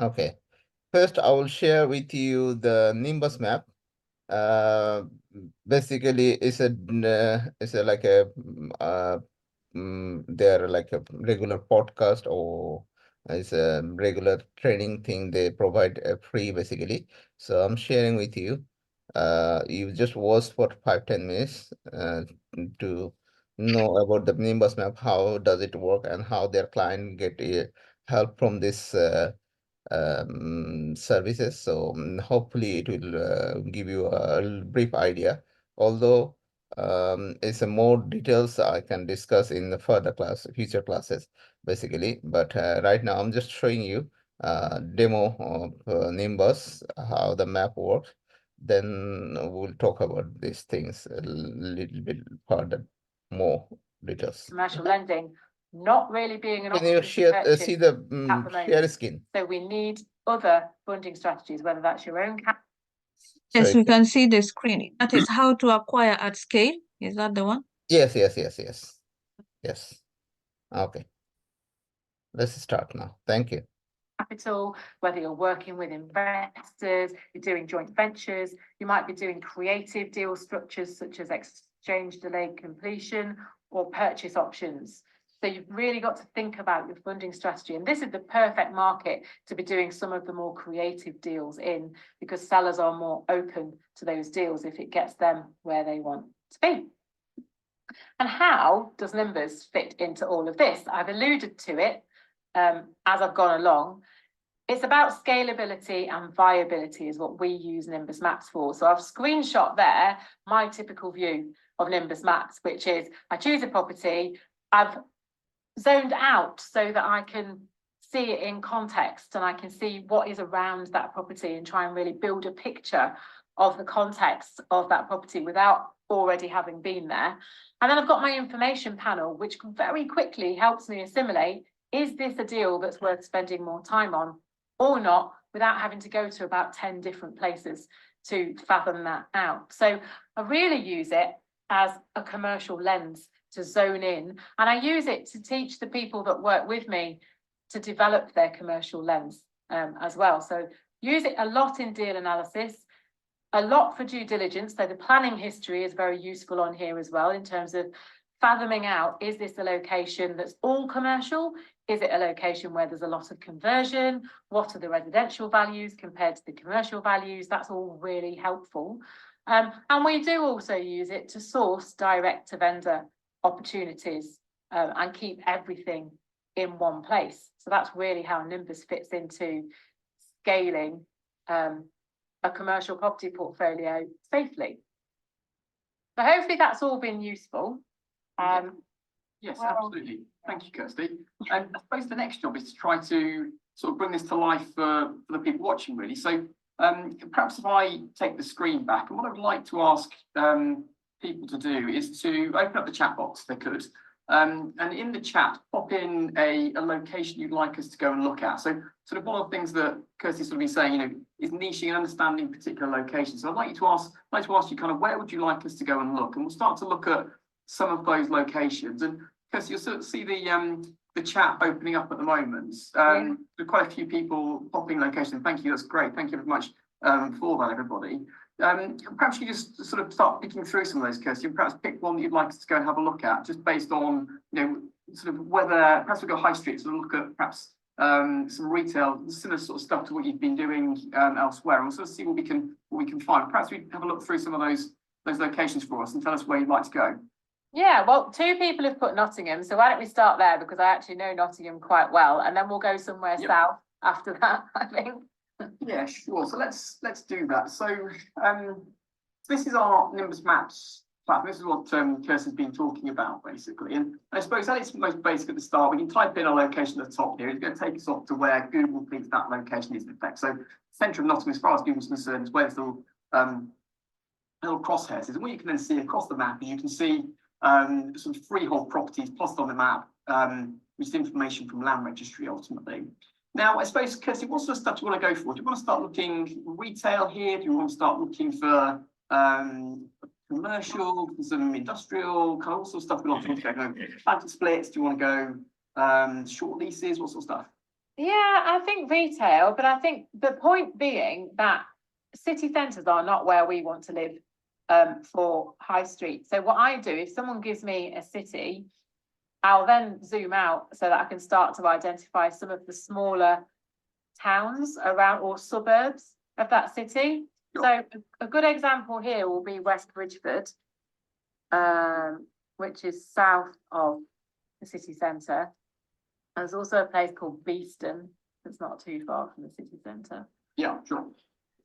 Okay. First, I will share with you the Nimbus map. Uh, Basically, it's a like a they're like a regular podcast, or it's a regular training thing they provide free basically. So I'm sharing with you. You just watch for 5-10 minutes to know about the Nimbus map, how does it work, and how their client get help from this services. So hopefully it will give you a brief idea. Although it's a more details I can discuss in the further future classes, basically. But right now I'm just showing you demo of Nimbus, how the map works. Then we'll talk about these things a little bit further, more details. Commercial lending not really being an Can you option to share purchase see the at the share moment. screen? So we need other funding strategies, whether that's your own cap. Yes, Sorry. we can see the screen. That is how to acquire at scale. Is that the one? Yes. Yes. Okay. Let's start now. Thank you. Capital, whether you're working with investors, you're doing joint ventures, you might be doing creative deal structures such as exchange delayed completion or purchase options. So you've really got to think about your funding strategy. And this is the perfect market to be doing some of the more creative deals in, because sellers are more open to those deals if it gets them where they want to be. And how does Nimbus fit into all of this? I've alluded to it as I've gone along. It's about scalability and viability is what we use Nimbus Maps for. So I've screenshot there my typical view of Nimbus Maps, which is I choose a property, I've zoned out so that I can see it in context and I can see what is around that property and try and really build a picture of the context of that property without already having been there. And then I've got my information panel, which very quickly helps me assimilate, is this a deal that's worth spending more time on or not, without having to go to about 10 different places to fathom that out. So I really use it as a commercial lens to zone in, and I use it to teach the people that work with me to develop their commercial lens as well. So use it a lot in deal analysis, a lot for due diligence. So the planning history is very useful on here as well in terms of fathoming out, is this a location that's all commercial? Is it a location where there's a lot of conversion? What are the residential values compared to the commercial values? That's all really helpful. And we do also use it to source direct to vendor opportunities and keep everything in one place. So that's really how Nimbus fits into scaling a commercial property portfolio safely. So hopefully that's all been useful. Yes, absolutely. Thank you, Kirsty. And I suppose the next job is to try to sort of bring this to life for the people watching, really. So perhaps if I take the screen back, and what I'd like to ask people to do is to open up the chat box if they could. And in the chat, pop in a location you'd like us to go and look at. So sort of one of the things that Kirsty's sort of been saying, you know, is niching and understanding particular locations. So I'd like to ask you kind of where would you like us to go and look? And we'll start to look at some of those locations. And Kirsty, you'll sort of see the chat opening up at the moment. There are quite a few people popping locations. Thank you, that's great. Thank you very much for that, everybody. Perhaps you just sort of start picking through some of those, Kirsty, and perhaps pick one that you'd like us to go and have a look at, just based on, you know, sort of whether, perhaps we'll go high street, so look at perhaps some retail, similar sort of stuff to what you've been doing elsewhere, and we'll sort of see what we can find. Perhaps we have a look through some of those locations for us and tell us where you'd like to go. Yeah, well, 2 people have put Nottingham, so why don't we start there, because I actually know Nottingham quite well, and then we'll go somewhere south after that, I think. Yeah, sure. So let's do that. So this is our Nimbus Maps platform. This is what Kirsty's been talking about, basically. And I suppose at its most basic at the start, we can type in a location at the top here. It's going to take us off to where Google thinks that location is in effect. So centre of Nottingham, as far as Google's concerned, is where this little crosshairs is. And what you can then see across the map is you can see sort of freehold properties plotted on the map, which is information from Land Registry ultimately. Now, I suppose, Kirsty, what sort of stuff do you want to go for? Do you want to start looking retail here? Do you want to start looking for commercial, some industrial, kind of all sorts of stuff? We want to go planted splits. Do you want to go short leases? What sort of stuff? Yeah, I think retail, but I think the point being that city centres are not where we want to live for high street. So what I do, if someone gives me a city, I'll then zoom out so that I can start to identify some of the smaller towns around or suburbs of that city. Sure. So a good example here will be West Bridgeford, which is south of the city centre. There's also a place called Beeston that's not too far from the city centre. Yeah, sure.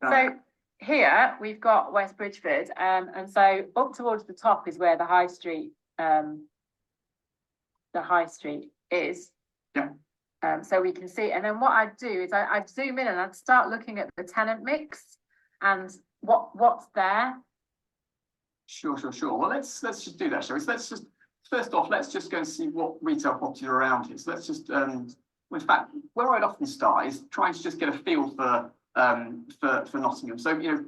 So here we've got West Bridgeford, and so up towards the top is where the high street is. Yeah. So we can see, and then what I'd do is I'd zoom in and I'd start looking at the tenant mix and what's there. Sure. Well, let's just do that, shall we? So let's just first off, let's just go and see what retail properties are around here. So let's just in fact, where I'd often start is trying to just get a feel for Nottingham. So, you know,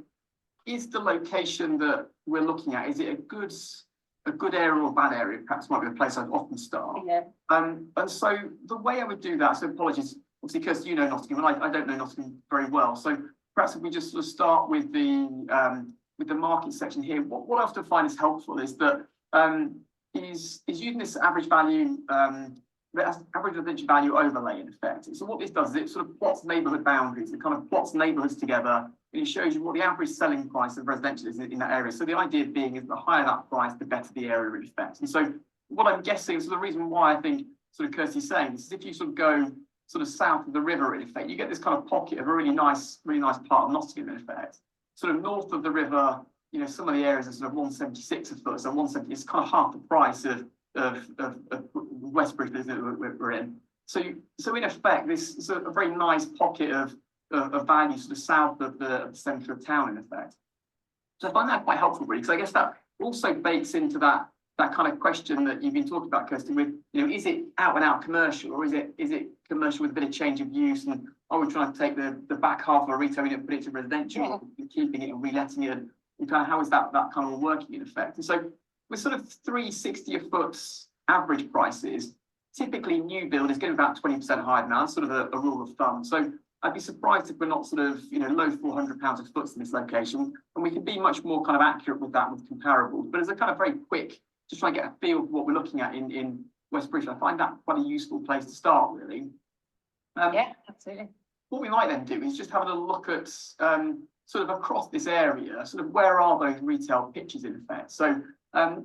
is the location that we're looking at, is it a good area or a bad area? Perhaps might be the place I'd often start. Yeah. And so the way I would do that, so apologies, obviously, because you know Nottingham, and I don't know Nottingham very well. So perhaps if we just sort of start with the market section here, what I often find is helpful is that is using this average value, average residential value overlay in effect. So what this does is it sort of plots neighbourhood boundaries, it kind of plots neighbourhoods together, and it shows you what the average selling price of residential is in that area. So the idea being is the higher that price, the better the area in effect. And so what I'm guessing, so the reason why I think sort of Kirsty's saying this is if you sort of go sort of south of the river in effect, you get this kind of pocket of a really nice part of Nottingham in effect. Sort of north of the river, you know, some of the areas are sort of 176 a foot, so 170 is kind of half the price of West Bridgeford that we're in. So in effect, this is a very nice pocket of value sort of south of the centre of town in effect. So I find that quite helpful, really, because I guess that also bakes into that kind of question that you've been talking about, Kirsty, with, you know, is it out and out commercial, or is it commercial with a bit of change of use, and are we trying to take the back half of a retail unit and put it to residential, and keeping it and reletting it, and kind of how is that kind of working in effect? And so with sort of 360 a foot average prices, typically new build is getting about 20% higher now, sort of a rule of thumb. So I'd be surprised if we're not sort of, you know, low £400 a foot in this location, and we can be much more kind of accurate with that with comparables. But as a kind of very quick, just try and get a feel for what we're looking at in West Bridgeford, I find that quite a useful place to start, really. Yeah, absolutely. What we might then do is just have a little look at sort of across this area, sort of where are those retail pitches in effect. So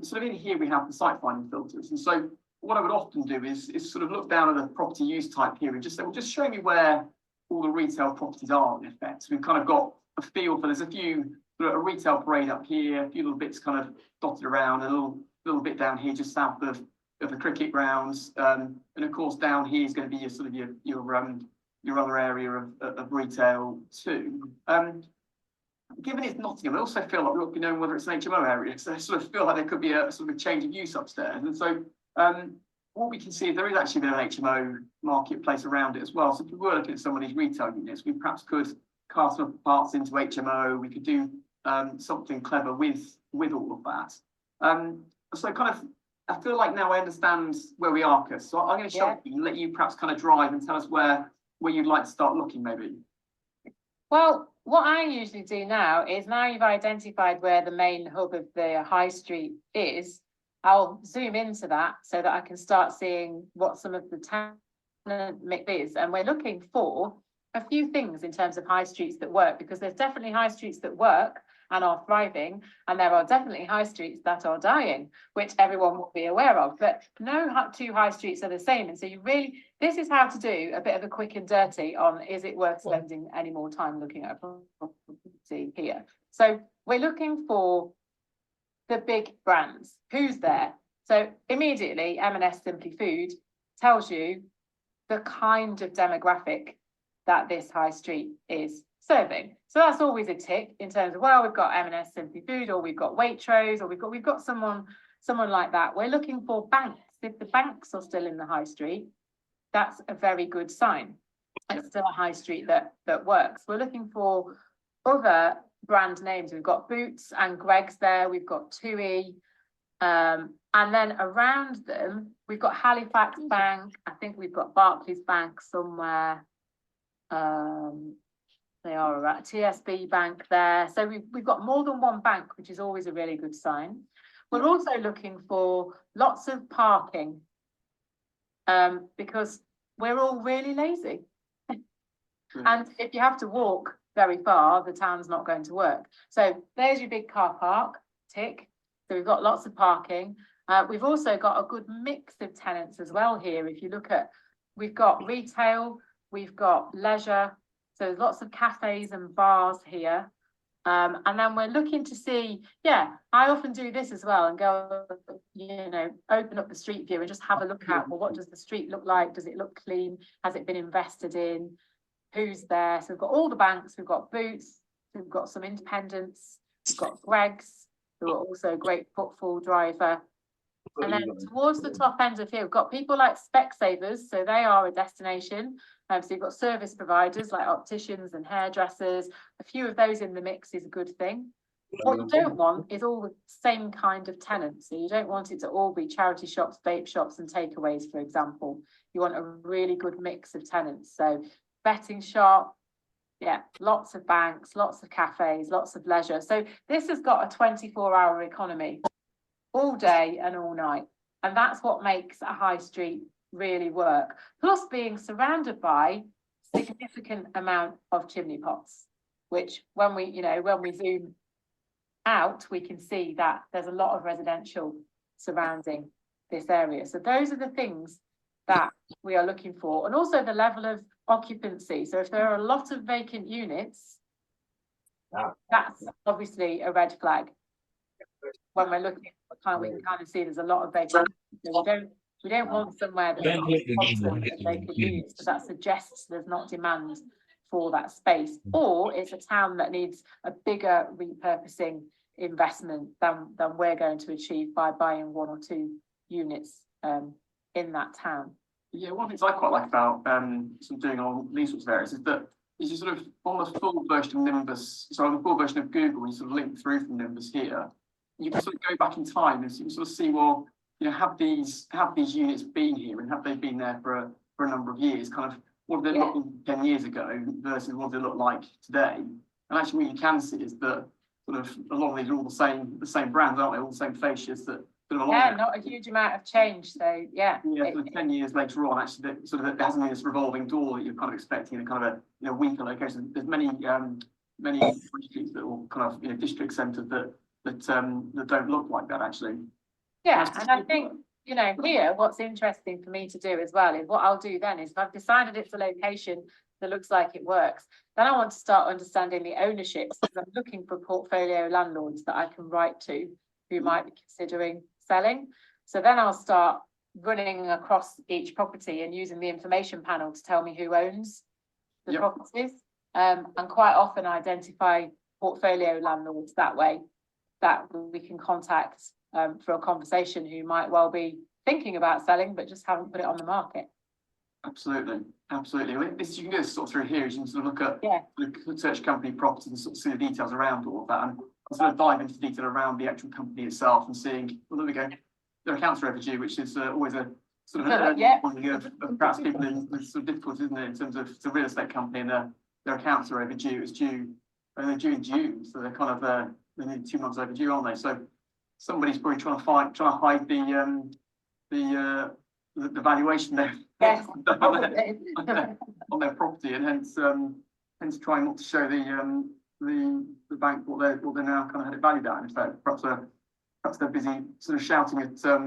sort of in here we have the site finding filters, and so what I would often do is sort of look down at the property use type here and just say, well, just show me where all the retail properties are in effect. So we've kind of got a feel for, there's a few, sort of a retail parade up here, a few little bits kind of dotted around, a little bit down here just south of the cricket grounds, and of course down here is going to be your sort of your other area of retail too. Given it's Nottingham, I also feel like we ought to be knowing whether it's an HMO area, so I sort of feel like there could be a sort of a change of use upstairs. And so what we can see is there is actually a bit of an HMO marketplace around it as well. So if we were looking at some of these retail units, we perhaps could cast some parts into HMO. We could do something clever with all of that. So kind of, I feel like now I understand where we are, Kirsty. So I'm going to show you and let you perhaps kind of drive and tell us where you'd like to start looking, maybe. Well, what I usually do now is, now you've identified where the main hub of the high street is, I'll zoom into that so that I can start seeing what some of the tenant mix is. And we're looking for a few things in terms of high streets that work, because there's definitely high streets that work and are thriving, and there are definitely high streets that are dying, which everyone will be aware of. But no two high streets are the same. And so this is how to do a bit of a quick and dirty on, is it worth spending any more time looking at a property here? So we're looking for the big brands. Who's there? So immediately M&S Simply Food tells you the kind of demographic that this high street is serving. So that's always a tick in terms of, well, we've got M&S Simply Food, or we've got Waitrose, or we've got someone like that. We're looking for banks. If the banks are still in the high street, that's a very good sign. It's still a high street that works. We're looking for other brand names. We've got Boots and Greggs there. We've got TUI, and And then around them, we've got Halifax Bank. I think we've got Barclays Bank somewhere. They are around TSB Bank there. So we've got more than one bank, which is always a really good sign. We're also looking for lots of parking, because we're all really lazy. And if you have to walk very far, the town's not going to work. So there's your big car park, tick. So we've got lots of parking. We've also got a good mix of tenants as well here. If you look at, we've got retail, we've got leisure. So there's lots of cafes and bars here. And then we're looking to see, I often do this as well and go, open up the street view and just have a look at, well, what does the street look like? Does it look clean? Has it been invested in? Who's there? So we've got all the banks, we've got Boots, we've got some independents, we've got Greggs, who are also a great footfall driver. And then towards the top end of here, we've got people like Specsavers, so they are a destination. So you've got service providers like opticians and hairdressers. A few of those in the mix is a good thing. What you don't want is all the same kind of tenants. So you don't want it to all be charity shops, vape shops and takeaways, for example. You want a really good mix of tenants. So betting shop, lots of banks, lots of cafes, lots of leisure. So this has got a 24-hour economy all day and all night. And that's what makes a high street really work. Plus being surrounded by significant amount of chimney pots, which when we zoom out, we can see that there's a lot of residential surrounding this area. So those are the things that we are looking for. And also the level of occupancy. So if there are a lot of vacant units, that's obviously a red flag. When we're looking at time, we can kind of see there's a lot of vacant. So we don't want somewhere that's got constant vacant units, because that suggests there's not demand for that space, or it's a town that needs a bigger repurposing investment than we're going to achieve by buying 1 or 2 units in that town. Yeah, one of the things I quite like about sort of doing on these sorts of areas is that you sort of on the full version of Nimbus, so on the full version of Google, when you sort of link through from Nimbus here, you can sort of go back in time and you can sort of see, well, have these units been here and have they been there for a number of years? Kind of what did they look like 10 years ago versus what they look like today? And actually, what you can see is that sort of a lot of these are all the same brands, aren't they? All the same fascias that. Not a huge amount of change. So sort of 10 years later on, actually, there hasn't been this revolving door that you're kind of expecting in a kind of a weaker location. There's many streets that will kind of district centres that don't look like that actually. Yeah, and I think here what's interesting for me to do as well is what I'll do then is if I've decided it's a location that looks like it works, then I want to start understanding the ownerships, because I'm looking for portfolio landlords that I can write to who might be considering selling. So then I'll start running across each property and using the information panel to tell me who owns the properties, and quite often identify portfolio landlords that way that we can contact for a conversation, who might well be thinking about selling but just haven't put it on the market. Absolutely. You can go sort of through here, as you can sort of look at search company properties and sort of see the details around all of that, and sort of dive into detail around the actual company itself and seeing, well, there we go, their accounts are overdue, which is always a sort of one of perhaps people in sort of difficulties, isn't it, in terms of it's a real estate company and their accounts are overdue. It's due, and they're due in June, so they're kind of they're nearly 2 months overdue, aren't they? So somebody's probably trying to hide the valuation there on their property, and hence trying not to show the bank what they're now kind of had it valued at. In fact, perhaps they're busy sort of shouting at their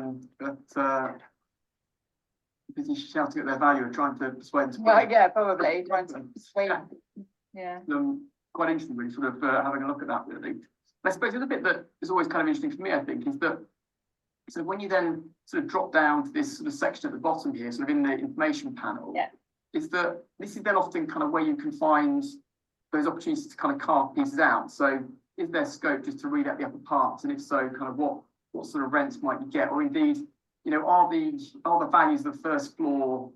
value and trying to persuade them. Probably trying to persuade. Quite interesting, really, sort of having a look at that, really. I suppose the other bit that is always kind of interesting for me, I think, is that so when you then sort of drop down to this sort of section at the bottom here, sort of in the information panel, is that this is then often kind of where you can find those opportunities to kind of carve pieces out. So is there scope just to read out the upper parts, and if so, kind of what sort of rents might you get, or indeed, are the values of the first floor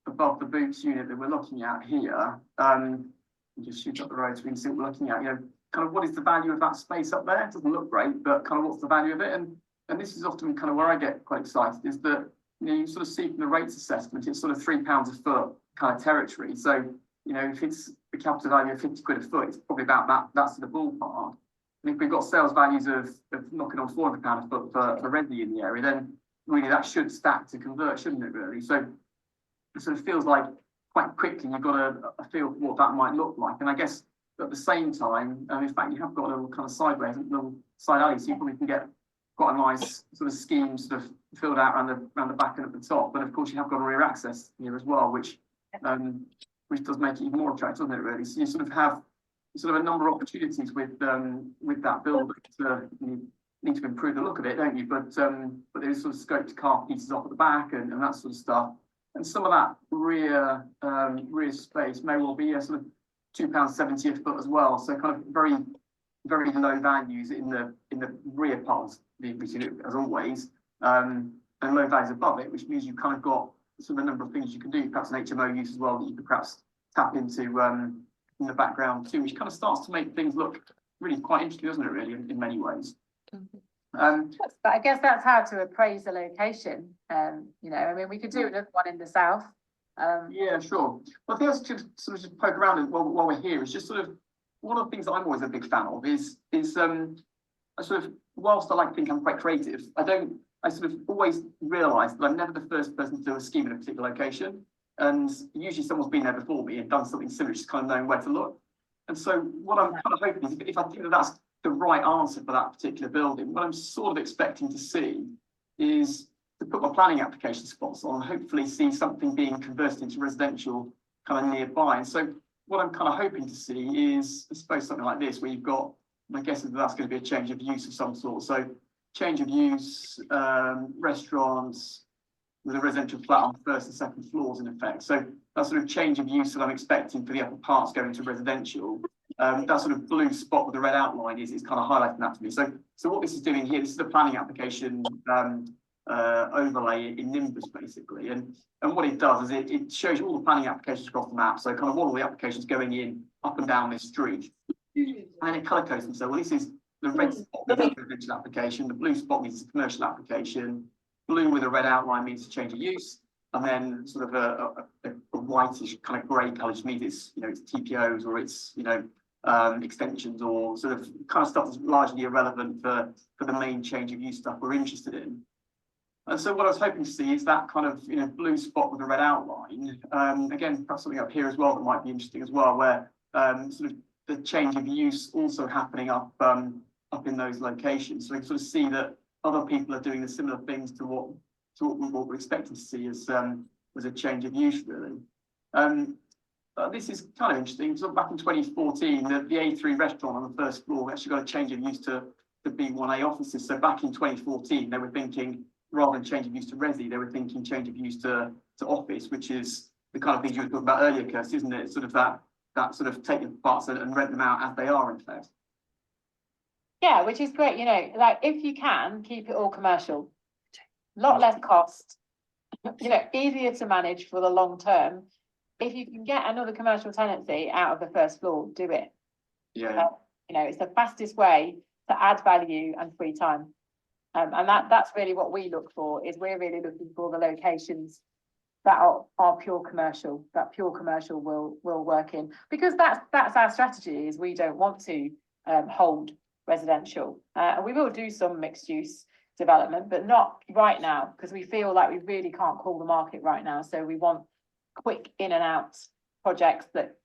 above the Boots unit that we're looking at here? Just shoot up the road so we can see what we're looking at. Kind of what is the value of that space up there? It doesn't look great, but kind of what's the value of it? And and this is often kind of where I get quite excited, is that you sort of see from the rates assessment, it's sort of £3 a foot kind of territory. So, if it's the capital value of 50 quid a foot, it's probably about that sort of ballpark. And if we've got sales values of knocking on £400 a foot for resi in the area, then really that should stack to convert, shouldn't it, really? So it sort of feels like quite quickly you've got a feel for what that might look like. And I guess at the same time, in fact, you have got a little kind of sideways, a little side alley, so you probably can get quite a nice sort of scheme sort of filled out around the back and at the top. But of course, you have got a rear access here as well, which does make it even more attractive, doesn't it, really? So you sort of have a number of opportunities with that building you need to improve the look of it, don't you? But there is sort of scope to carve pieces off at the back and that sort of stuff. And some of that rear space may well be a sort of £2.70 a foot as well. So kind of very, very low values in the rear parts, as always, and low values above it, which means you've kind of got sort of a number of things you can do, perhaps an HMO use as well that you could perhaps tap into in the background too, which kind of starts to make things look really quite interesting, doesn't it, really, in many ways. But I guess that's how to appraise the location. I mean, we could do another one in the south. Yeah, sure. Well, I think that's just sort of just poke around it while we're here. Is just sort of one of the things that I'm always a big fan of is I sort of, whilst I like to think I'm quite creative, I sort of always realise that I'm never the first person to do a scheme in a particular location. And usually someone's been there before me and done something similar, just kind of knowing where to look. And so what I'm kind of hoping is if I think that that's the right answer for that particular building, what I'm sort of expecting to see is to put my planning application spots on, hopefully see something being converted into residential kind of nearby. And so what I'm kind of hoping to see is, I suppose, something like this, where you've got, my guess is that's going to be a change of use of some sort. So change of use, restaurants, with a residential flat on the first and second floors in effect. So that sort of change of use that I'm expecting for the upper parts going to residential, that sort of blue spot with the red outline is kind of highlighting that to me. So what this is doing here, this is the planning application overlay in Nimbus basically. And what it does is it shows you all the planning applications across the map. So kind of what all the applications going in up and down this street. And then it colour codes them. So well, this is the red spot means a residential application, the blue spot means a commercial application, blue with a red outline means a change of use, and then sort of a whitish kind of grey colour, which means it's it's TPOs or it's extensions or sort of kind of stuff that's largely irrelevant for the main change of use stuff we're interested in. And so what I was hoping to see is that kind of blue spot with a red outline. Again, perhaps something up here as well that might be interesting as well, where sort of the change of use also happening up in those locations. So we can sort of see that other people are doing the similar things to what we're expecting to see as a change of use, really. This is kind of interesting. So back in 2014, the A3 restaurant on the first floor actually got a change of use to B1A offices. So back in 2014, they were thinking, rather than change of use to resi, they were thinking change of use to office, which is the kind of things you were talking about earlier, Kirsty, isn't it? Sort of that sort of take the parts and rent them out as they are, in fact. Yeah, which is great. Like if you can keep it all commercial, a lot less cost, easier to manage for the long term. If you can get another commercial tenancy out of the first floor, do it. Yeah. It's the fastest way to add value and free time. And that's really what we look for, is we're really looking for the locations that are pure commercial, that pure commercial will work in, because that's our strategy, is we don't want to hold residential. And we will do some mixed use development, but not right now, because we feel like we really can't call the market right now. So we want quick in and out projects that,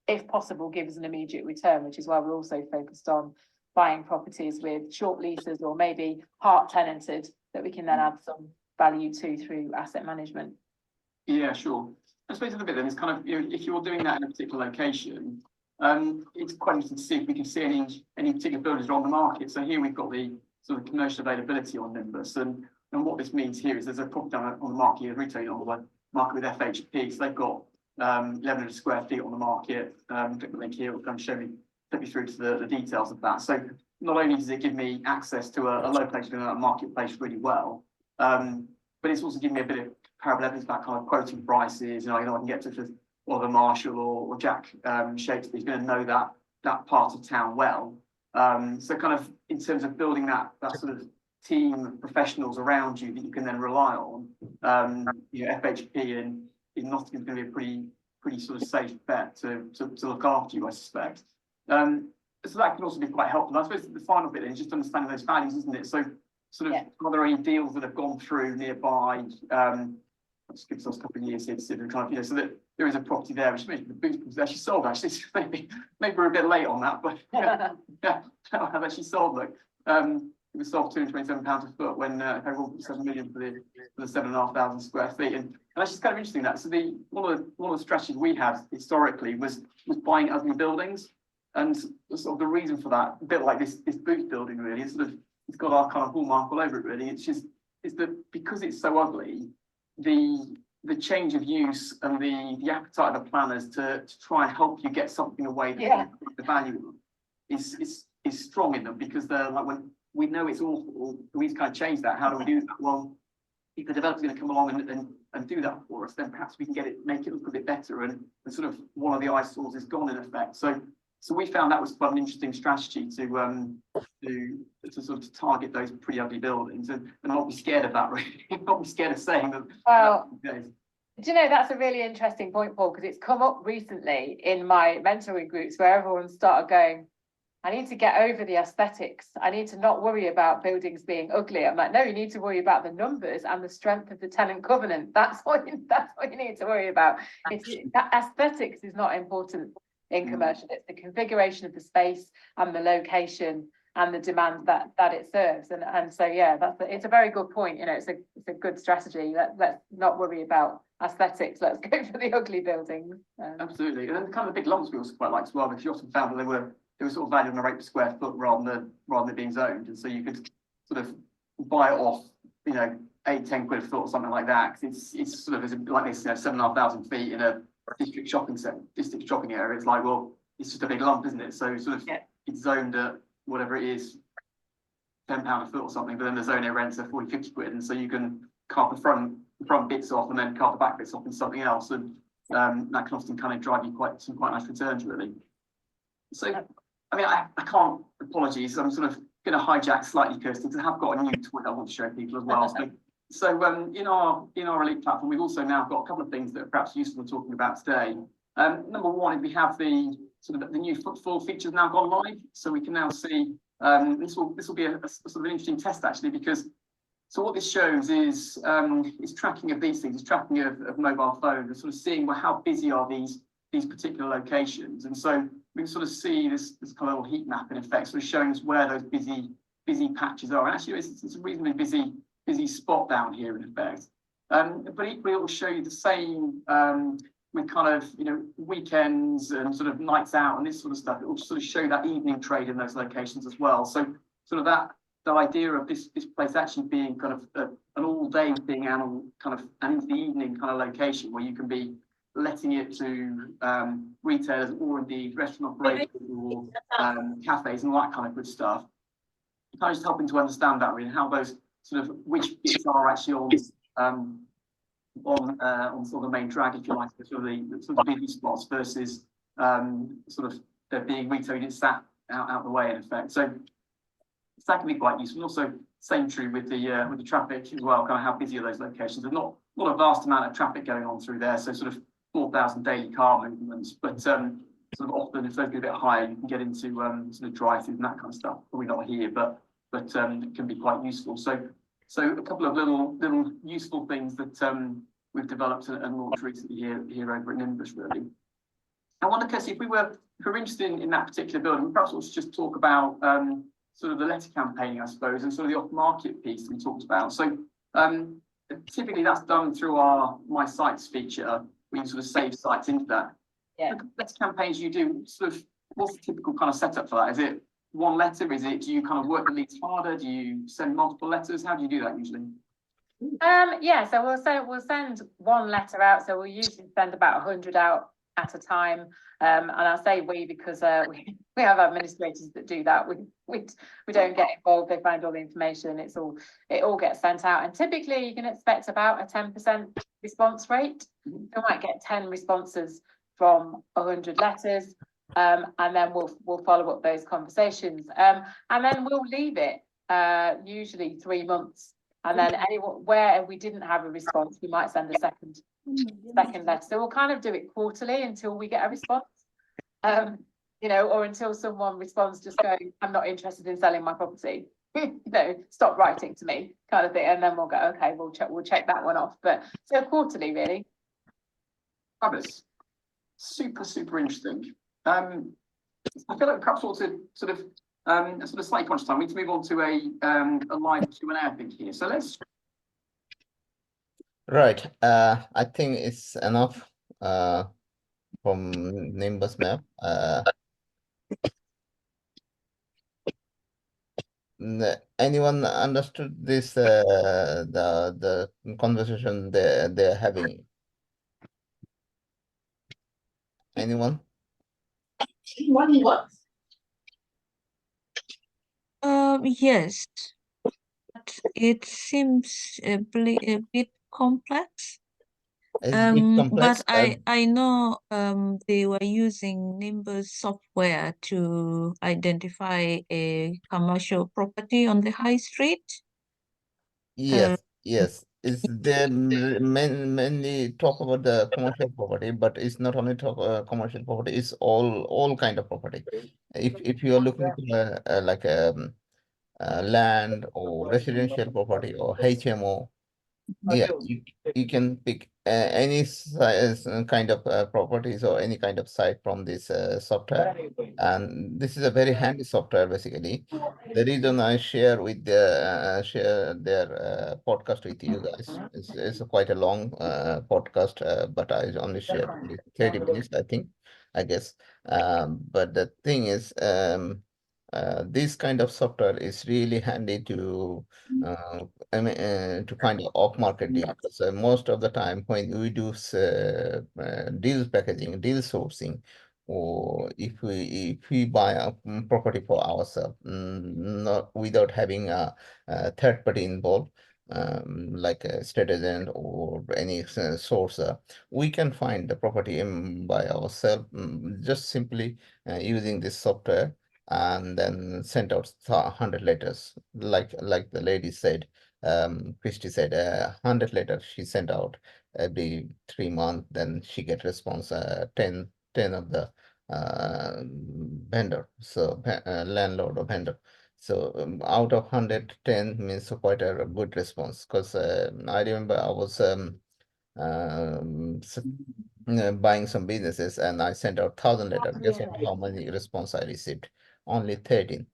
if possible, give us an immediate return, which is why we're also focused on buying properties with short leases or maybe part tenanted that we can then add some value to through asset management. Yeah, sure. I suppose a little bit then is kind of, if you're doing that in a particular location, it's quite interesting to see if we can see any particular buildings are on the market. So here we've got the sort of commercial availability on Nimbus, and what this means here is there's a property on the market, a retail on the market with FHP. So they've got 1,100 square feet on the market. Click the link here, it'll kind of show me, take me through to the details of that. So not only does it give me access to a location in that marketplace really well, but it's also giving me a bit of comparable evidence about kind of quoting prices. I can get to Oliver Marshall or Jack Shakespeare. He's going to know that part of town well. So kind of in terms of building that sort of team of professionals around you that you can then rely on, you know, FHP in Nottingham is going to be a pretty sort of safe bet to look after you, I suspect. So that can also be quite helpful. I suppose the final bit is just understanding those values, isn't it? So sort of, are there any deals that have gone through nearby? Let's give us a couple of years here to see if we're trying to, you know, so that there is a property there, which maybe the booth was actually sold, actually. So maybe we're a bit late on that, but yeah, I've actually sold, look. It was sold £227 a foot when I got 7 million for the 7,500 square feet. And that's just kind of interesting that. So one of the strategies we had historically was buying ugly buildings. And sort of the reason for that, a bit like this booth building really, it's got our kind of hallmark all over it really. It's that because it's so ugly, the change of use and the appetite of the planners to try and help you get something away that the value is strong in them, because they're like, when we know it's awful, we kind of change that. How do we do that? Well, if the developer's going to come along and do that for us, then perhaps we can make it look a bit better, and sort of one of the eyesores is gone in effect. So we found that was quite an interesting strategy to sort of target those pretty ugly buildings and not be scared of that, really. Not be scared of saying that. Well, do you know, that's a really interesting point, Paul, because it's come up recently in my mentoring groups where everyone started going, I need to get over the aesthetics. I need to not worry about buildings being ugly. I'm like, no, you need to worry about the numbers and the strength of the tenant covenant. That's what you need to worry about. That aesthetics is not important in commercial. It's the configuration of the space and the location and the demand that it serves. And so yeah, it's a very good point. You know, it's a good strategy. Let's not worry about aesthetics. Let's go for the ugly buildings. Absolutely, and then kind of the big lumps we also quite liked as well, because you often found that they were sort of valued on a rate per square foot rather than being zoned, and so you could sort of buy it off, you know, 8-10 quid a foot or something like that, because it's sort of like this, you know, 7,500 feet in a district shopping area. It's like, well, it's just a big lump, isn't it? So sort of it's zoned at whatever it is, £10 a foot or something, but then the zone area rents are 40-50 quid, and so you can carve the front bits off and then carve the back bits off in something else, and that can often kind of drive you some quite nice returns, really. So I mean, I can't, apologies, I'm sort of going to hijack slightly, Kirsty, because I have got a new toy I want to show people as well. So in our Elite platform, we've also now got a couple of things that are perhaps useful in talking about today. Number one, we have the new footfall features now gone live, so we can now see. This will be a sort of an interesting test actually, because so what this shows is tracking of these things, is tracking of mobile phones, and sort of seeing how busy are these particular locations, and so we can sort of see this kind of little heat map in effect, sort of showing us where those busy patches are. And actually, it's a reasonably busy spot down here in effect. But equally, it will show you the same with kind of, you know, weekends and sort of nights out and this sort of stuff. It will sort of show that evening trade in those locations as well. So sort of that idea of this place actually being kind of an all day being and kind of and into the evening kind of location where you can be letting it to retailers or indeed restaurant operators or cafes and all that kind of good stuff. Kind of just helping to understand that really, how those sort of which bits are actually on sort of the main drag, if you like, sort of the busy spots versus sort of there being retail units sat out the way in effect. So that can be quite useful. Also, same true with the traffic as well. Kind of how busy are those locations? There's not a vast amount of traffic going on through there. So sort of 4,000 daily car movements, but sort of often if those get a bit higher, you can get into sort of drive-throughs and that kind of stuff. Probably not here, but it can be quite useful. So a couple of little useful things that we've developed and launched recently here over at Nimbus, really. I wonder, Kirsty, if we're interested in that particular building, perhaps let's just talk about sort of the letter campaigning, I suppose, and sort of the off-market piece that we talked about. So typically that's done through our My Sites feature. We can sort of save sites into that. Yeah. The letter campaigns you do, sort of, what's the typical kind of setup for that? Is it one letter? Do you kind of work the leads harder? Do you send multiple letters? How do you do that usually? Yeah, so we'll send one letter out. So we'll usually send about 100 out at a time. And I'll say we because we have administrators that do that. We don't get involved. They find all the information. It all gets sent out. And typically you can expect about a 10% response rate. You might get 10 responses from 100 letters. And then we'll follow up those conversations. And then we'll leave it usually 3 months. And then anyone where we didn't have a response, we might send a second letter. So we'll kind of do it quarterly until we get a response. You know, or until someone responds just going, I'm not interested in selling my property. You know, stop writing to me, kind of thing. And then we'll go, okay, we'll check that one off. But so quarterly, really. Fabulous. Super interesting. I feel like perhaps also sort of slightly conscious time. We need to move on to a live Q&A, I think, here. So let's Right. I think it's enough from Nimbus map. Anyone understood this the conversation they're having? Anyone? Yes, but it seems a bit complex. It's a bit complex. But I know they were using Nimbus software to identify a commercial property on the high street. Yes, yes. It's they mainly talk about the commercial property, but it's not only talk commercial property. It's all kind of property. If you are looking for like land or residential property or HMO, yeah, you can pick any size, kind of properties or any kind of site from this software. And this is a very handy software, basically. The reason I share with share their podcast with you guys is quite a long podcast, but I only shared only 30 minutes, I think, I guess. But the thing is, this kind of software is really handy to to find an off-market deal. Because most of the time when we do deal packaging, deal sourcing, or if we buy a property for ourselves, not without having a third party involved, like a state agent or any sourcer, we can find the property by ourselves, just simply using this software, and then sent out 100 letters, like the lady said. Christy said 100 letters she sent out every 3 months. Then she get response 10 of the vendor, so landlord or vendor. So out of 110 means quite a good response. Because I remember I was buying some businesses, and I sent out 1,000 letters. Guess what? How many response I received? Only 13.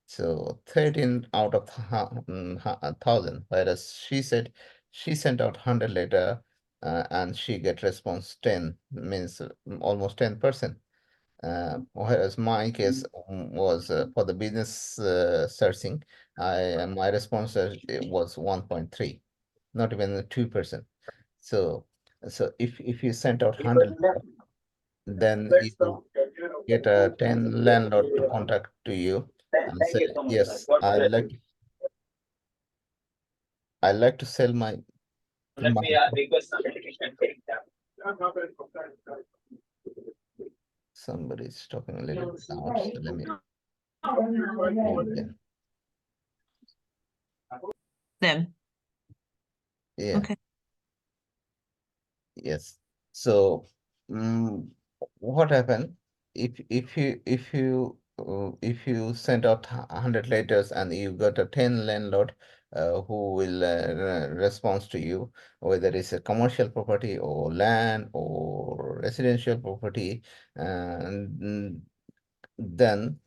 So 13 out of 1,000. Whereas she said she sent out 100 letter, and she get response 10, means almost 10%. Whereas my case was for the business searching, my response it was 1.3, not even 2%. So if you sent out 100, then you get a 10 landlord to contact to you and say, yes, I like to sell my somebody's talking a little bit loud, so let me move them. Them. Yeah. Okay. Yes. So what happened if you send out 100 letters and you got a 10 landlord who will respond to you, whether it's a commercial property or land or residential property, and then,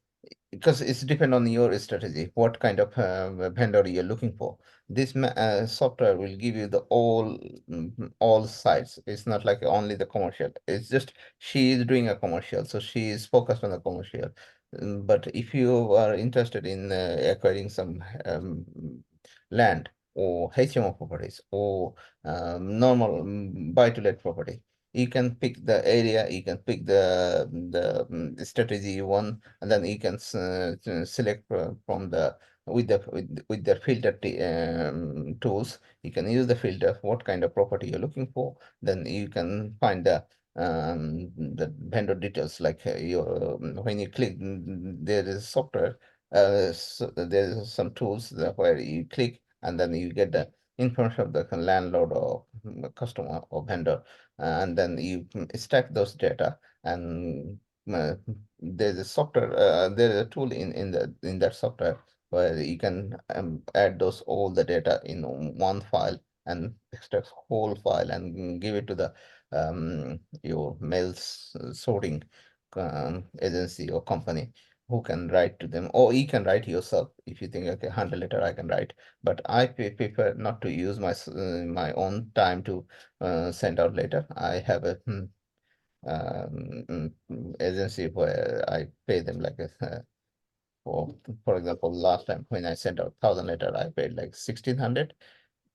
because it's depend on your strategy, what kind of vendor you're looking for. This software will give you the all sides. It's not like only the commercial. It's just she is doing a commercial, so she is focused on the commercial. But if you are interested in acquiring some land or HMO properties or normal buy-to-let property, you can pick the area, you can pick the strategy you want, and then you can select from the with the filter tools. You can use the filter what kind of property you're looking for. Then you can find the vendor details, like your when you click, there is software So there's some tools where you click and then you get the information of the landlord or customer or vendor, and then you stack those data, and there's a software, there's a tool in that software where you can add those all the data in one file and extract whole file and give it to the your mails sorting agency or company, who can write to them, or you can write yourself if you think, okay, 100 letter I can write. But I prefer not to use my own time to send out letter. I have a agency where I pay them like a for example, last time when I sent out 1,000 letter, I paid like 1,600.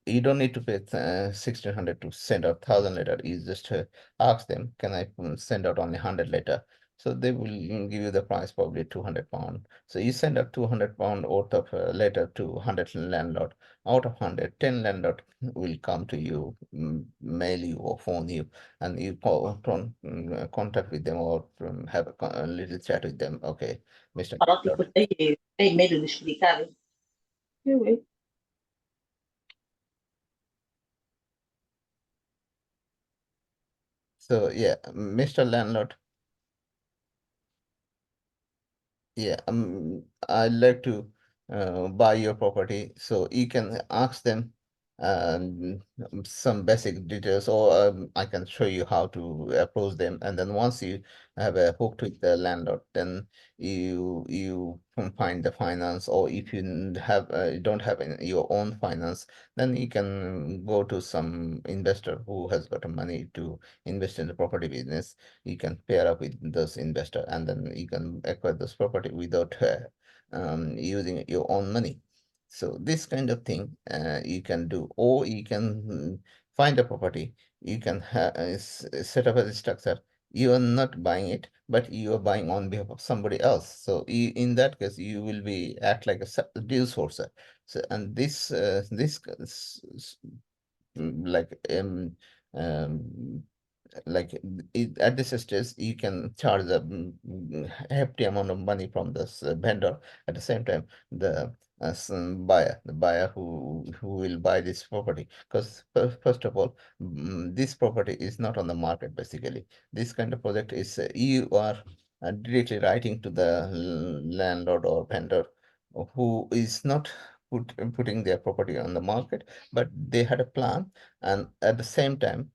You don't need to pay 1,600 to send out 1,000 letter. You just ask them, can I send out only 100 letter? So they will give you the price, probably £200. So you send out £200 worth of letter to 100 landlord. Out of 100, 10 landlord will come to you, mail you or phone you, and you contact with them, or have a little chat with them. Okay, Mr. Fala que Landlord. tem medo de explicar. Eu. So yeah, Mr. Landlord. Yeah, I'd like to buy your property, so you can ask them some basic details, or I can show you how to approach them. And then once you have a hook with the landlord, then you can find the finance, or if you don't have your own finance, then you can go to some investor who has got money to invest in the property business. You can pair up with those investor, and then you can acquire this property without using your own money. So this kind of thing you can do, or you can find a property. You can set up a structure. You are not buying it, but you are buying on behalf of somebody else. So in that case, you will be act like a deal sourcer. So, and like like at this stage, you can charge a hefty amount of money from this vendor. At the same time, the the buyer who will buy this property, because first of all, this property is not on the market. Basically, this kind of project is you are directly writing to the landlord or vendor who is not putting their property on the market, but they had a plan, and at the same time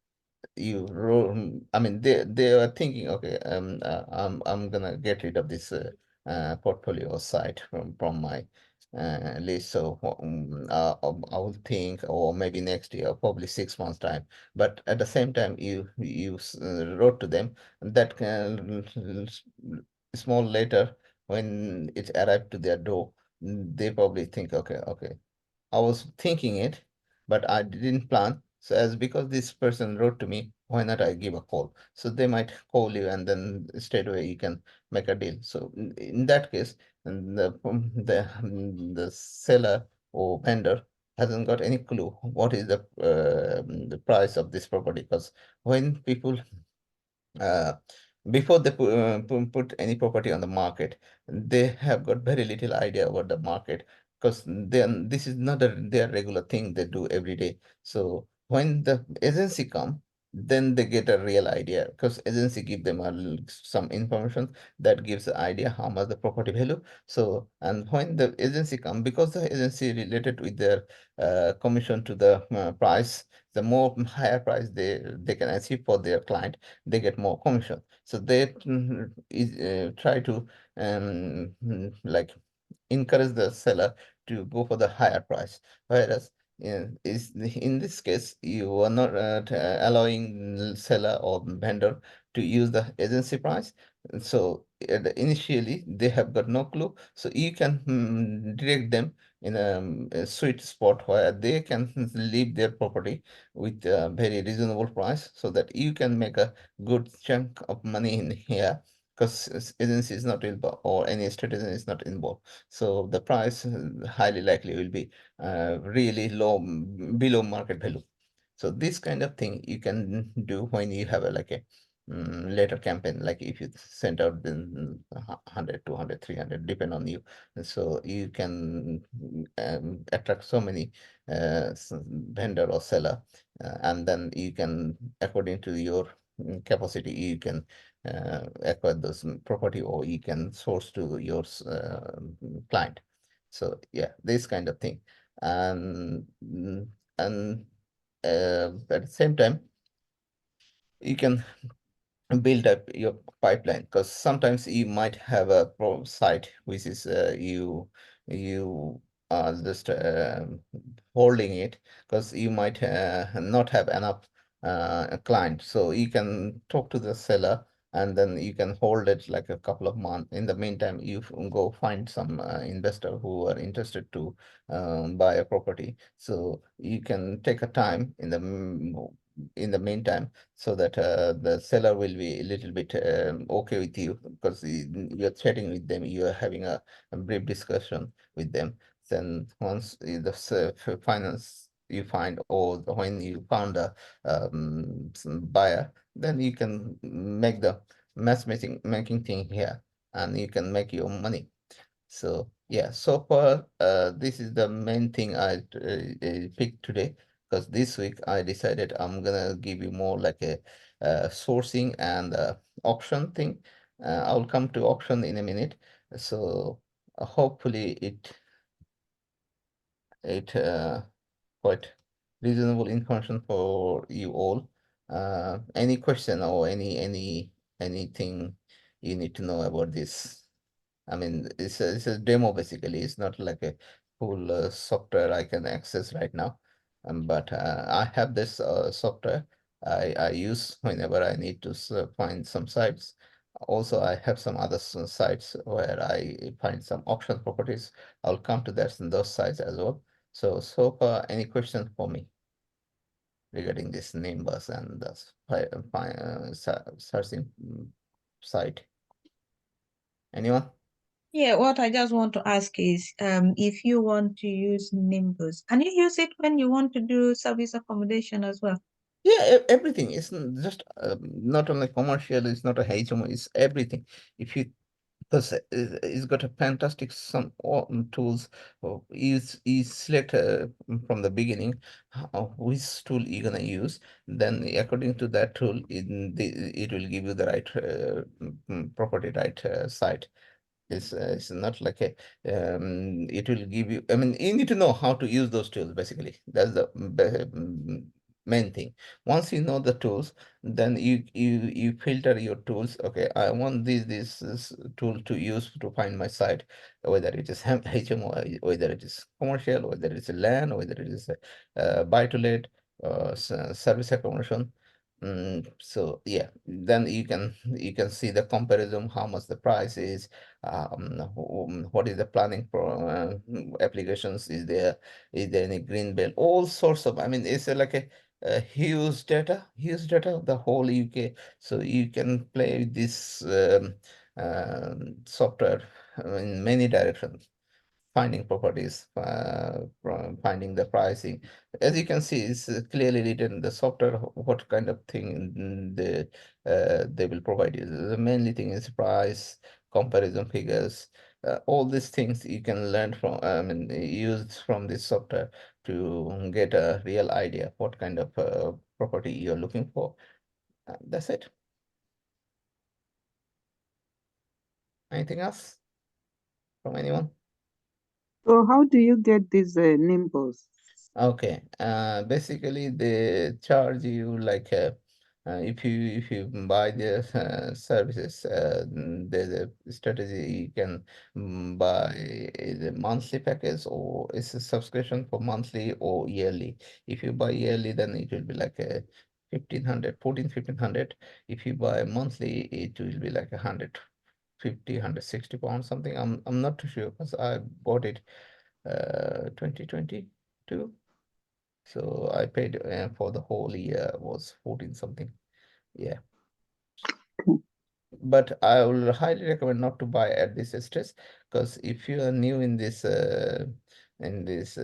I mean, they are thinking, okay, I'm gonna get rid of this portfolio site from my list. So I will think, or maybe next year, probably 6 months time. But at the same time, you wrote to them that small letter, when it arrived to their door, they probably think, okay, okay, I was thinking it, but I didn't plan. So as because this person wrote to me, why not I give a call? So they might call you, and then straight away you can make a deal. So in that case, the seller or vendor hasn't got any clue what is the price of this property, because when people uh, before they put any property on the market, they have got very little idea about the market, because then this is not their regular thing they do every day. So when the agency come, then they get a real idea, because agency give them some information that gives the idea how much the property value. So, and when the agency come, because the agency related with their commission to the price, the more higher price they can achieve for their client, they get more commission. So they try to like encourage the seller to go for the higher price. Whereas in this case, you are not allowing seller or vendor to use the agency price. So initially they have got no clue. So you can direct them in a sweet spot where they can leave their property with a very reasonable price, so that you can make a good chunk of money in here, because agency is not involved, or any estate agent is not involved. So the price highly likely will be really low, below market value. So this kind of thing you can do when you have a like a later campaign, like if you send out the 100, 200, 300, depend on you. And so you can attract so many vendor or seller, and then you can, according to your capacity, you can acquire those property, or you can source to your client. So yeah, this kind of thing. And at the same time, you can build up your pipeline, because sometimes you might have a site which is you are just holding it, because you might not have enough client. So you can talk to the seller, and then you can hold it like a couple of months. In the meantime, you go find some investor who are interested to buy a property. So you can take a time in the meantime, so that the seller will be a little bit okay with you, because you're chatting with them, you're having a brief discussion with them. Then once the finance you find, or when you found a some buyer, then you can make the making thing here, and you can make your money. So yeah, so far this is the main thing I picked today, because this week I decided I'm gonna give you more like a sourcing and auction thing. I'll come to auction in a minute. So hopefully it quite reasonable information for you all. Any question or anything you need to know about this? I mean, it's a demo basically. It's not like a full software I can access right now. But I have this software I use whenever I need to find some sites. Also, I have some other sites where I find some auction properties. I'll come to that in those sites as well. So far, any questions for me regarding this Nimbus and the searching site? Anyone? Yeah, what I just want to ask is, if you want to use Nimbus, can you use it when you want to do service accommodation as well? Yeah, everything. It's just not only commercial, it's not a HMO, it's everything. If you, because it's got a fantastic some tools. You select from the beginning which tool you're gonna use. Then according to that tool, it will give you the right property, right site. It's not like a it will give you, I mean, you need to know how to use those tools basically. That's the main thing. Once you know the tools, then you filter your tools. Okay, I want this tool to use to find my site, whether it is HMO, whether it is commercial, whether it's a land, whether it is a buy to let service accommodation. So yeah, then you can see the comparison, how much the price is, what is the planning for applications, is there any green belt, all sorts of, I mean, it's like a huge data of the whole UK. So you can play with this software in many directions, finding properties, finding the pricing. As you can see, it's clearly written the software, what kind of thing they will provide you. The mainly thing is price, comparison figures, all these things you can learn from, I mean, use from this software to get a real idea what kind of property you're looking for. That's it. Anything else from anyone? So how do you get these Nimbus? Okay, basically they charge you like if you buy their services, there's a strategy you can buy the monthly package, or it's a subscription for monthly or yearly. If you buy yearly, then it will be like a 1500, 1500. If you buy monthly, it will be like 150, 160 pounds something. I'm not too sure, because I bought it 2022. So I paid for the whole year was 14 something. Yeah. But I will highly recommend not to buy at this stage, because if you are new in this in this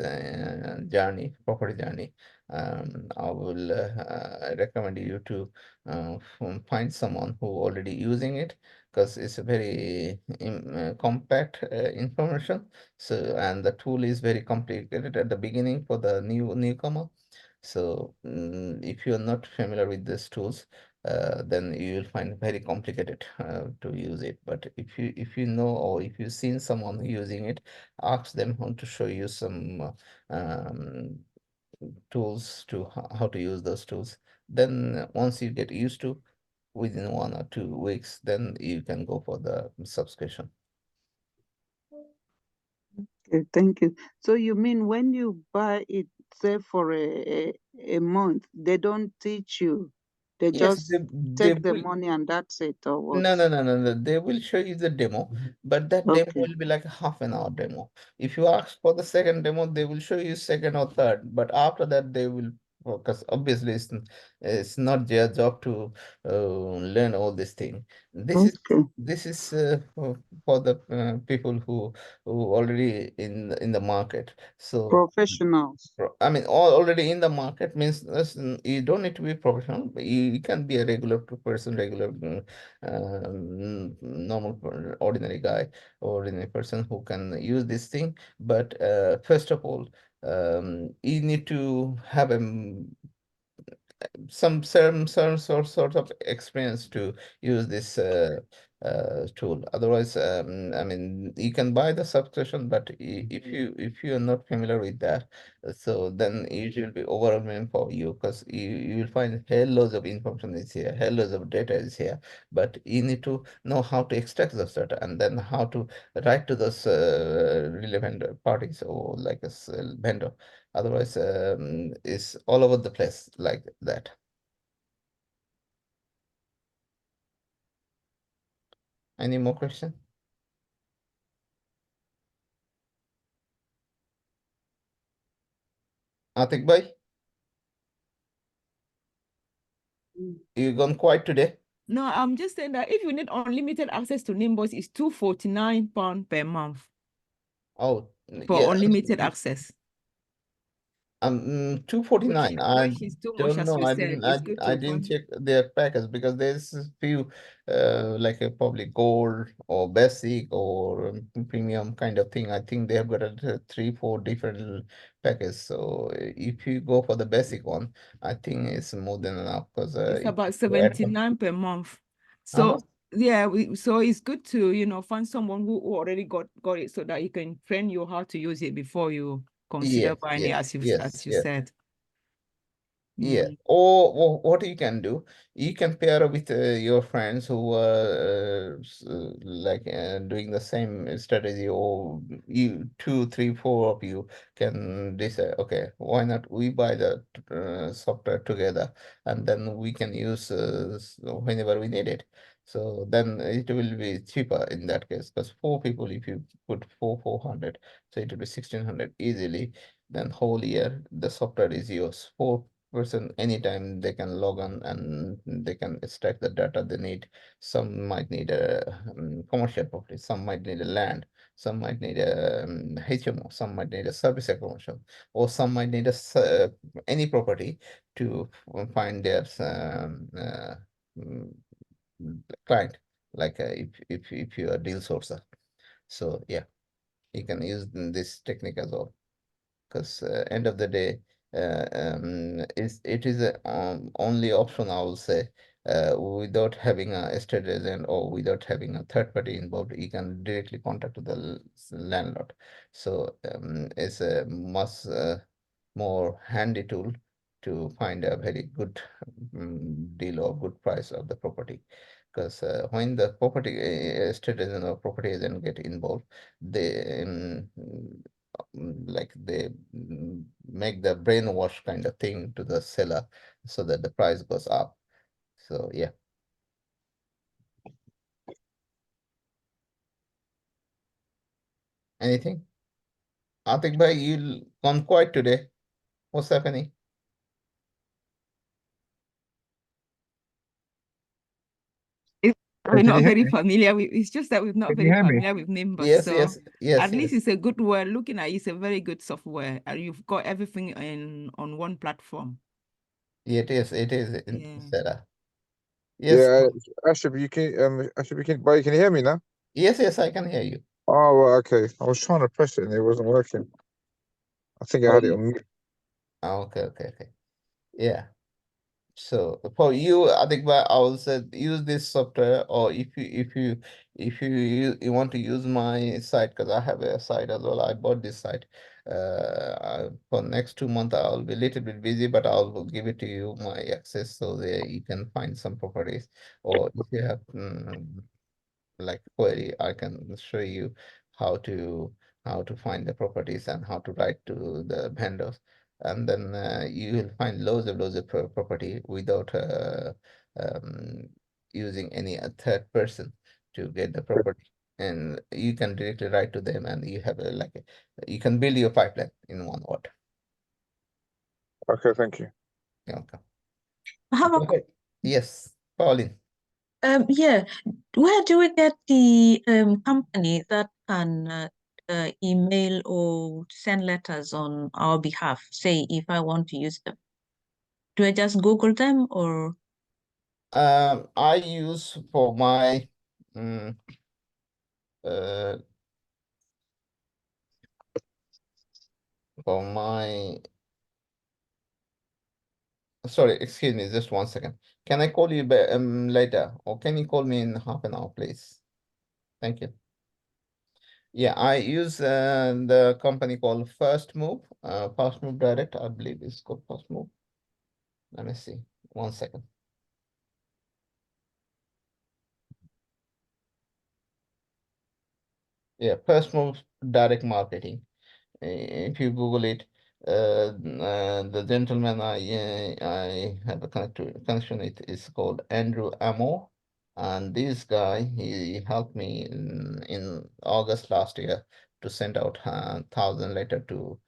journey, property journey, I will recommend you to find someone who already using it, because it's a very compact information. So, and the tool is very complicated at the beginning for the newcomer. So if you're not familiar with these tools, then you will find it very complicated to use it. But if you know, or if you've seen someone using it, ask them how to show you some tools to how to use those tools. Then once you get used to, within 1 or 2 weeks, then you can go for the subscription. Okay, thank you. So you mean when you buy it, say for a month, they don't teach you, they Yes, just they take the will. money and that's it, or what? No. They will show you the demo, but that demo Okay, will be like a half an hour demo. If you ask for the second demo, they will show you second or third, but after that they will focus. Obviously, it's not their job to learn all this thing. This is okay. this is for the people who already in the market. So Professionals. I mean, already in the market means listen, you don't need to be professional, but you can be a regular person, regular, normal, ordinary guy, ordinary person who can use this thing. But first of all, you need to have some sort of experience to use this tool. Otherwise, I mean, you can buy the subscription, but if you are not familiar with that, so then it will be overwhelming for you, because you will find hell loads of information is here, hell loads of data is here, but you need to know how to extract those data, and then how to write to those relevant parties, or like a vendor. Otherwise, it's all over the place like that. Any more question? Atik bhai, you gone quiet today? No, I'm just saying that if you need unlimited access to Nimbus, it's £249 per month Oh, for yeah. unlimited access. 249. I Which is too much, don't as know. you I said. didn't. It's good I to didn't find. check their package, because there's a few, like a probably gold or basic or premium kind of thing. I think they have got a 3, 4 different packages. So if you go for the basic one, I think it's more than enough, because It's if about you add 79 per month. how So much? yeah, so it's good to find someone who already got it, so that you can train you how to use it before you consider Yes, buying it, yes, yes, as you yes. said. Yeah, Mm. or what you can do, you can pair up with your friends who are like doing the same strategy, or you 2, 3, 4 of you can decide, okay, why not we buy the software together, and then we can use whenever we need it. So then it will be cheaper in that case, because 4 people, if you put 400, so it will be 1,600 easily. Then whole year the software is yours. 4 person anytime they can log on, and they can extract the data they need. Some might need a commercial property, some might need a land, some might need a HMO, some might need a service accommodation, or some might need any property to find their mm, client, like if you are a deal sourcer. So yeah, you can use this technique as well, because end of the day, it is a only option, I will say, without having a estate agent, or without having a third party involved. You can directly contact the landlord. So it's a much more handy tool to find a very good deal or good price of the property. Because when the property estate agent or property agent get involved, they like they make the brainwash kind of thing to the seller, so that the price goes up. So yeah. Anything? Atik bhai, you gone quiet today. What's happening? We're Can you not hear very me? familiar with, it's just that we're not Can you very hear me? familiar with Nimbus. Yes, So yes, yes, at least yes. it's a good word. Looking at it, it's a very good software. And you've got everything on one platform. It is Yeah. Sarah. Yes, Yeah, Ashab, but can you hear me now? yes, I can hear you. Oh, well, okay. I was trying to press it and it wasn't working. I think I Oh, had it on mute. okay. Yeah. So for you, I think I will say use this software, or if you want to use my site, because I have a site as well. I bought this site. For next 2 months I'll be a little bit busy, but I'll give it to you my access so that you can find some properties. Or if you have like query, I can show you how to find the properties and how to write to the vendors, and then you will find loads of property without using any third person to get the property, and you can directly write to them, and you have you can build your pipeline in one word. Okay, thank you. Okay. I have a Go ahead. Yes, Pauline. Yeah, where do we get the company that can email or send letters on our behalf? Say, if I want to use them, do I just Google them or? I use for my mm, uh, for my sorry, excuse me, just 1 second. Can I call you back later, or can you call me in half an hour, please? Thank you. Yeah, I use the company called First Move, First Move Direct, I believe it's called First Move. Let me see. 1 second. Yeah, First Move Direct Marketing. If you Google it, the gentleman I have a connection with is called Andrew Amo, and this guy he helped me in August last year to send out 1,000 letter to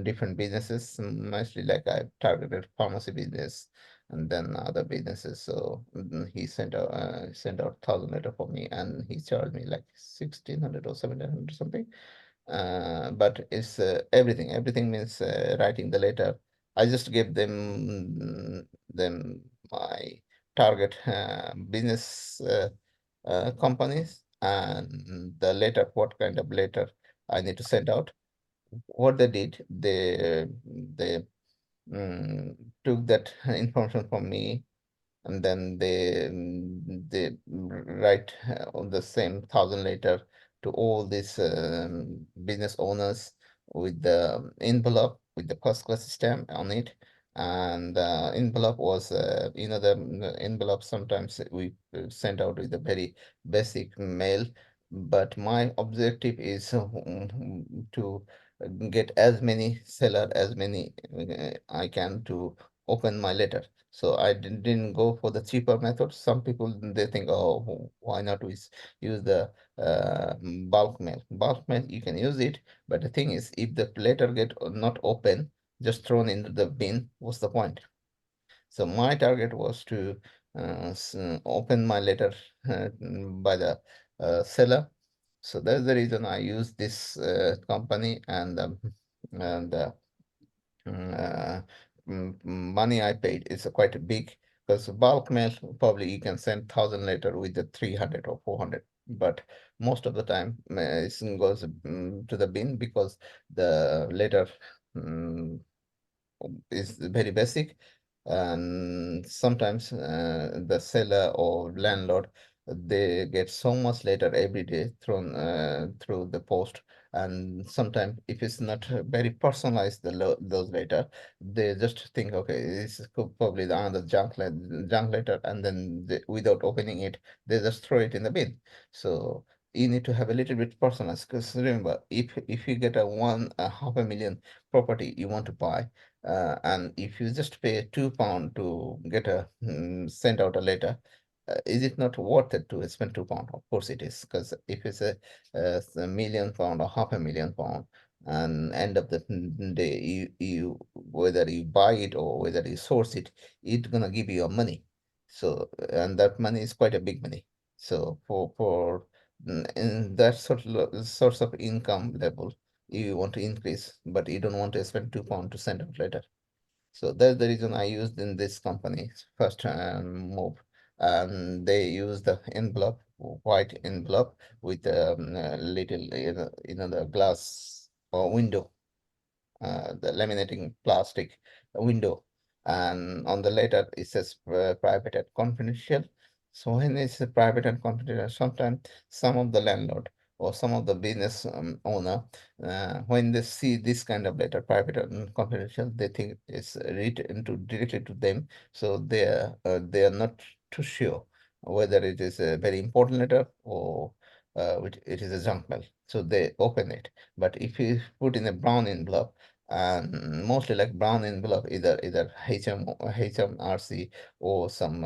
different businesses, mostly like I targeted pharmacy business and then other businesses. So he sent out 1,000 letter for me, and he charged me like 1,600 or 1,700 something. But it's everything means writing the letter. I just gave them my target business companies and the letter, what kind of letter I need to send out. What they did, they took that information from me, and then they write on the same 1,000 letter to all these business owners with the envelope with the first class stamp on it, and envelope was the envelope sometimes we sent out with a very basic mail, but my objective is to get as many seller as many I can to open my letter. So I didn't go for the cheaper method. Some people they think, oh, why not we use the bulk mail? Bulk mail you can use it, but the thing is, if the letter get not open, just thrown into the bin, what's the point? So my target was to open my letter by the seller. So that's the reason I use this company, and money I paid is quite big, because bulk mail probably you can send 1,000 letter with the 300 or 400, but most of the time it goes to the bin, because the letter mm, is very basic, and sometimes the seller or landlord they get so much letter every day thrown through the post, and sometimes if it's not very personalized those letter, they just think, okay, this is probably the another junk letter, and then without opening it they just throw it in the bin. So you need to have a little bit personalized, because remember, if you get a 500,000 property you want to buy, and if you just pay £2 to get send out a letter, is it not worth it to spend £2? Of course it is, because if it's a million pound or 500,000 pound, and end of the day, you whether you buy it or whether you source it, it's gonna give you your money. So, and that money is quite a big money. So for in that sorts of income level, you want to increase, but you don't want to spend £2 to send out letter. So that's the reason I used in this company first move, and they use the envelope, white envelope with a little, the glass or window, the laminating plastic window, and on the letter it says private and confidential. So when it's private and confidential, sometimes some of the landlord or some of the business owner, when they see this kind of letter, private and confidential, they think it's written to directly to them. So they are not too sure whether it is a very important letter or it is a junk mail. So they open it. But if you put in a brown envelope, and mostly like brown envelope, either HMRC or some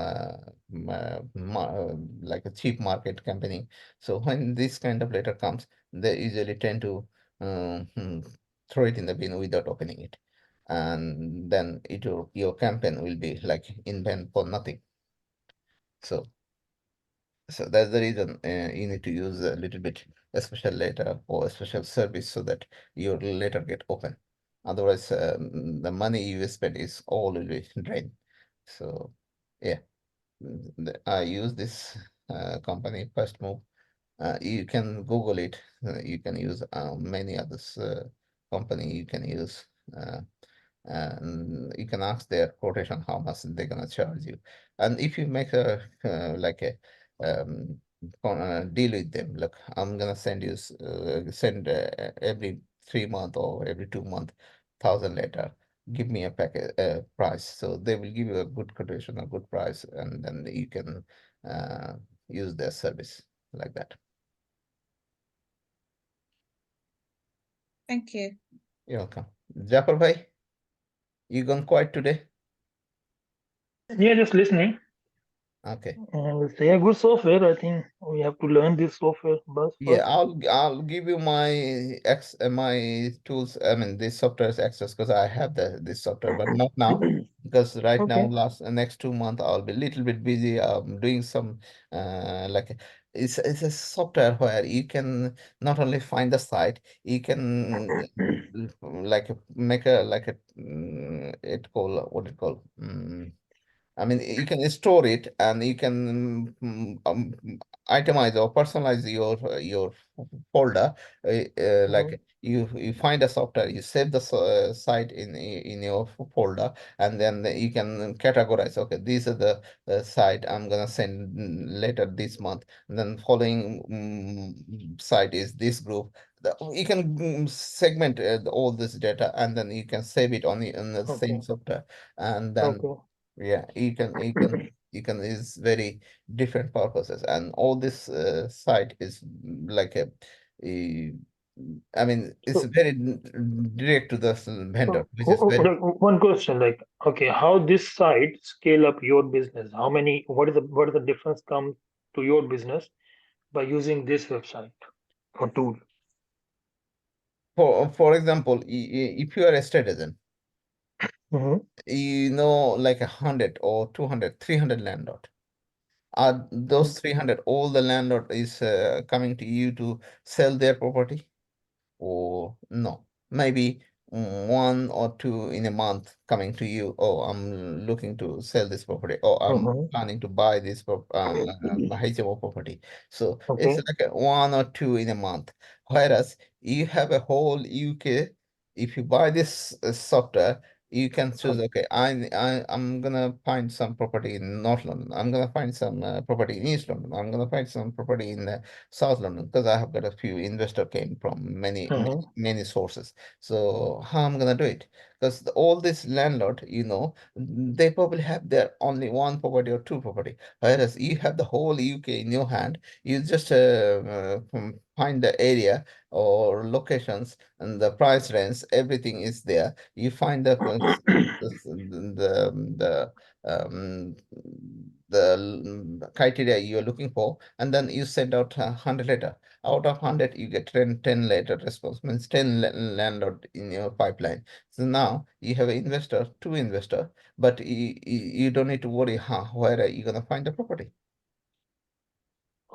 like a cheap market company. So when this kind of letter comes, they usually tend to throw it in the bin without opening it, and then your campaign will be like in vain for nothing. So that's the reason you need to use a little bit a special letter or a special service so that your letter get open. Otherwise, the money you spend is all will be drained. So yeah, I use this company First Move. You can Google it. You can use many others company you can use. And you can ask their quotation how much they're gonna charge you. And if you make a like a deal with them, look, I'm gonna send every 3 month or every 2 month 1,000 letter. Give me a packet price. So they will give you a good quotation, a good price, and then you can uh, use their service like that. Thank you. You're welcome. Jafar bhai, you gone quiet today? Yeah, just listening. Okay. And it's a good software. I think we have to learn this software first. Yeah, I'll give you my tools. I mean, this software's access because I have this software, but not now because right now, Okay. next 2 months, I'll be a little bit busy. Doing some like it's a software where you can not only find the site, you can like make a like a it called what it called. I mean, you can store it and you can itemize or personalize your folder. Like you find a software, you save the site in your folder, and then you can categorize. Okay, these are the site I'm gonna send later this month. And then following site is this group. You can segment all this data, and then you can save it in the same Okay. software, and then Okay. yeah, you can is very different purposes, and all this site is like a I mean, it's So, very direct to the vendor, which is very like, one question, like, okay, how this site scale up your business? How many? What is the difference come to your business by using this website or tool? for example, if you are a estate agent, Mm-hmm. like 100 or 200, 300 landlord. Are those 300 all the landlord is coming to you to sell their property? Or no, maybe one or two in a month coming to you. Oh, I'm looking to sell this property. Oh, I'm Mm-hmm. planning to buy this HMO property. So it's Okay. like one or two in a month. Whereas you have a whole UK. If you buy this software, you can choose. Okay, I'm gonna find some property in North London. I'm gonna find some property in East London. I'm gonna find some property in South London because I have got a few investor came from Mm-hmm. many sources. So how I'm gonna do it? Because all this landlord, they probably have their only one property or two property, whereas you have the whole UK in your hand. You just find the area or locations and the price range, everything is there. You find the um, criteria you're looking for, and then you send out 100 letter. Out of 100, you get 10 letter response, means 10 landlord in your pipeline. So now you have an investor, two investor, but you don't need to worry where are you going to find the property.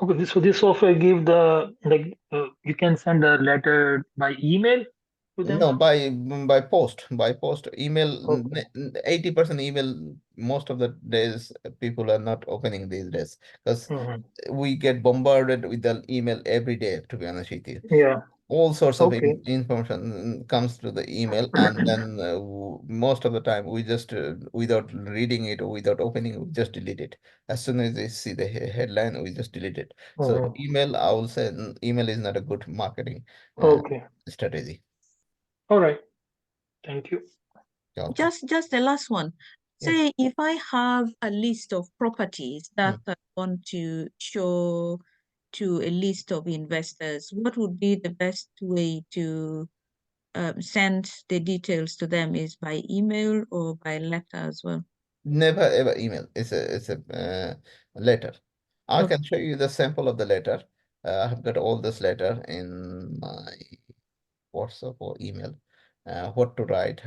Okay, so this software give the like you can send a letter by email to them. No, by post, email. Okay. 80% email. Most of the days, people are not opening these days because Mhm. we get bombarded with the email every day. To be honest with you, Yeah. all sorts of Okay. information comes to the email, and then most of the time we just without reading it or without opening, we just delete it. As soon as they see the headline, we just delete it. So Mhm. email, I will say, email is not a good marketing Okay. strategy. All right. Thank you. You're welcome. Just the last one. Yes. Say if I have a list of properties that Mm. I want to show to a list of investors, what would be the best way to send the details to them? Is by email or by letter as well? Never ever email. It's a letter. I Okay. can show you the sample of the letter. I have got all this letter in my WhatsApp or email. What to write,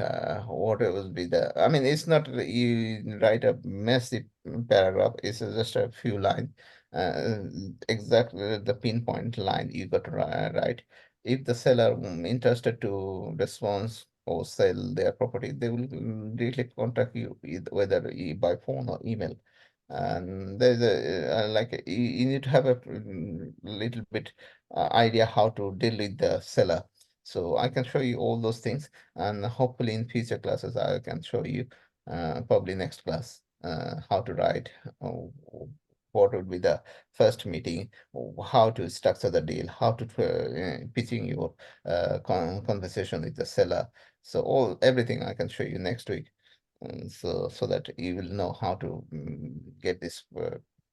what it will be the. I mean, it's not you write a massive paragraph. It's just a few lines. Exactly the pinpoint line you got to write. If the seller interested to respond or sell their property, they will directly contact you whether by phone or email. And there's a you need to have a little bit idea how to deal with the seller. So I can show you all those things, and hopefully in future classes I can show you, probably next class, how to write, what would be the first meeting, how to structure the deal, how to pitching your conversation with the seller. So everything I can show you next week, so that you will know how to get this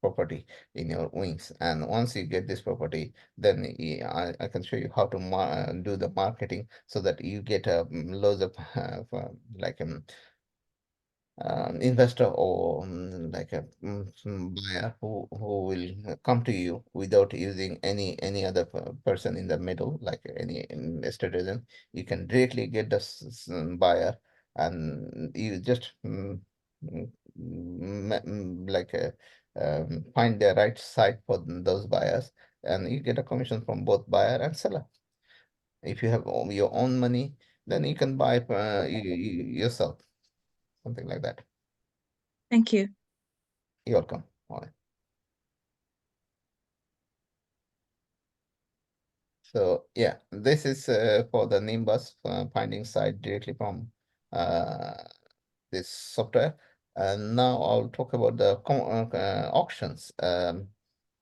property in your wings. And once you get this property, then I can show you how to do the marketing so that you get a loads of like investor or like a buyer who will come to you without using any other person in the middle, like any estate agent. You can directly get the buyer, and you just like find the right site for those buyers, and you get a commission from both buyer and seller. If you have your own money, then you can buy yourself, something like that. Thank you. You're welcome. All right. So yeah, this is for the Nimbus finding site directly from uh, this software. And now I'll talk about the auctions.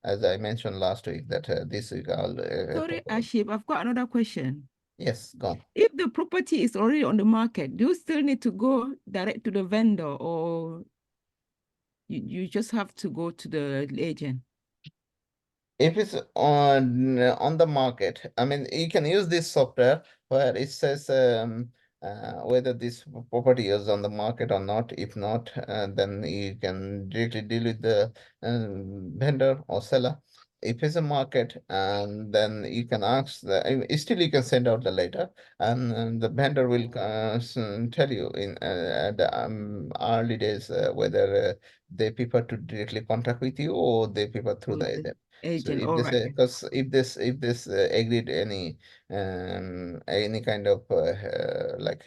As I mentioned last week, that this week I'll Sorry, talk about. Ashib, I've got another question. Yes, go on. If the property is already on the market, do you still need to go direct to the vendor, or you just have to go to the agent? If it's on the market, I mean, you can use this software where it says whether this property is on the market or not. If not, then you can directly deal with the vendor or seller. If it's a market, and then you can ask still you can send out the letter, and the vendor will tell you in at the early days whether they prefer to directly contact with you or they prefer through Or the the agent. So agent, if all this, right. because if this agreed any kind of like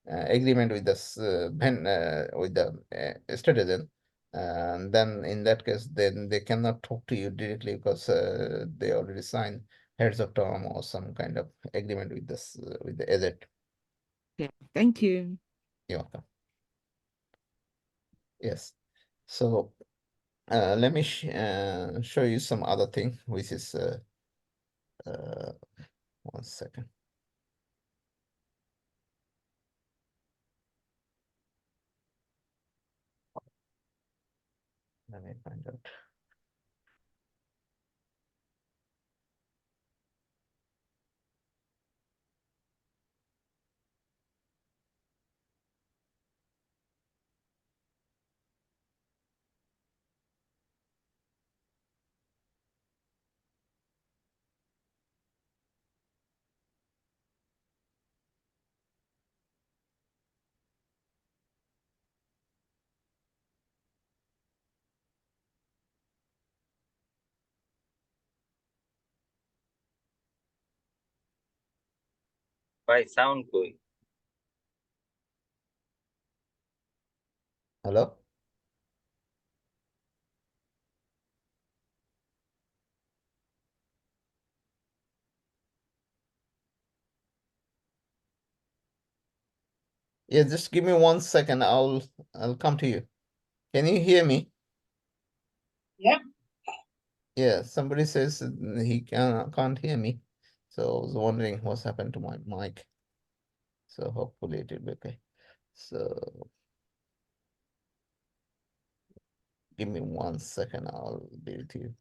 agreement with this with the estate agent, then in that case, then they cannot talk to you directly because they already signed heads of term or some kind of agreement with this with the agent. Okay, thank you. You're welcome. Yes. So let me show you some other thing, which is uh, 1 second. Let me find out. Why sound going? Hello? Yeah, just give me 1 second. I'll come to you. Can you hear me? Yeah. Yeah, somebody says he can't hear me. So I was wondering what's happened to my mic. So hopefully it will be okay. So give me 1 second. I'll be with you.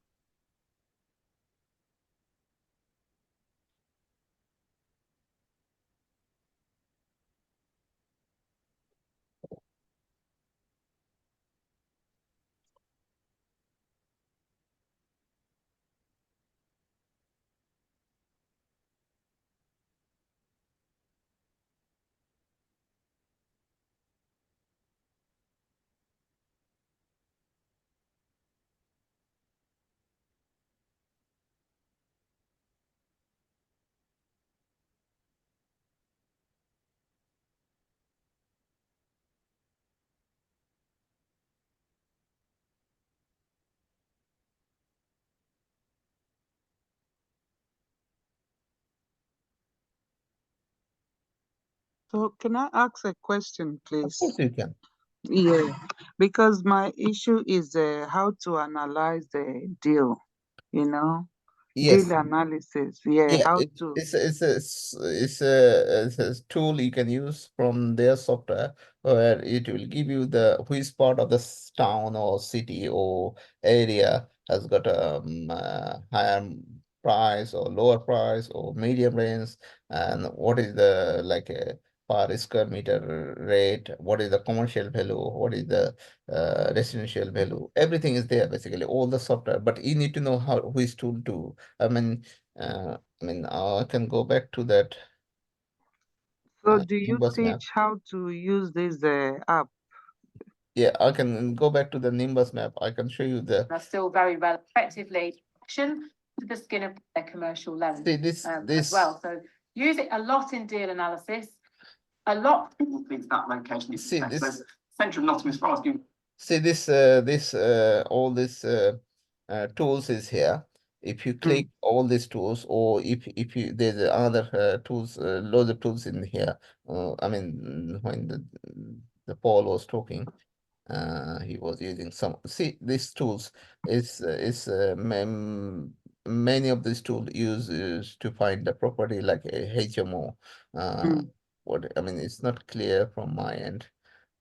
So can I ask a question, Of please? course you can. Yeah, because my issue is how to analyze the deal, you know, Yes. deal analysis. Yeah, Yeah, how it, to. it's a tool you can use from their software where it will give you the which part of the town or city or area has got a higher price or lower price or medium range, and what is the like a per square meter rate, what is the commercial value, what is the residential value. Everything is there basically, all the software, but you need to know how which tool to. I can go back to that So do you Nimbus map. teach how to use this app? Yeah, I can go back to the Nimbus map. I can show you the. Are still very well effectively action to the skin of their commercial lens See this as well. So use it a lot in deal analysis, a lot. It's that location. See So this. centre of Nottingham, as far as Google. See this. All this tools is here. If you click all these tools, or if you there's other tools, loads of tools in here. When the Paul was talking, he was using some. See these tools many of these tools use to find the property like a HMO. It's not clear from my end.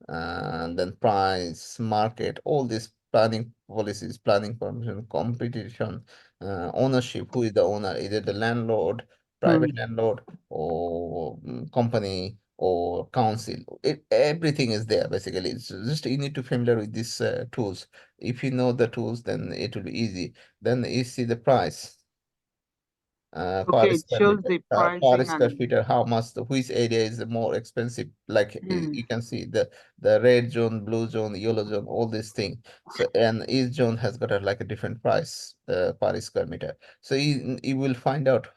Then price, market, all these planning policies, planning permission, competition, ownership, who is the owner, either the landlord, private landlord, or company or council. Everything is there basically. It's just you need to familiar with these tools. If you know the tools, then it will be easy. Then you see the price. Okay, it shows the Per pricing square and feet, how much which area is the more expensive. Like you can see the red zone, blue zone, yellow zone, all these things. So and each zone has got like a different price per square meter. So you will find out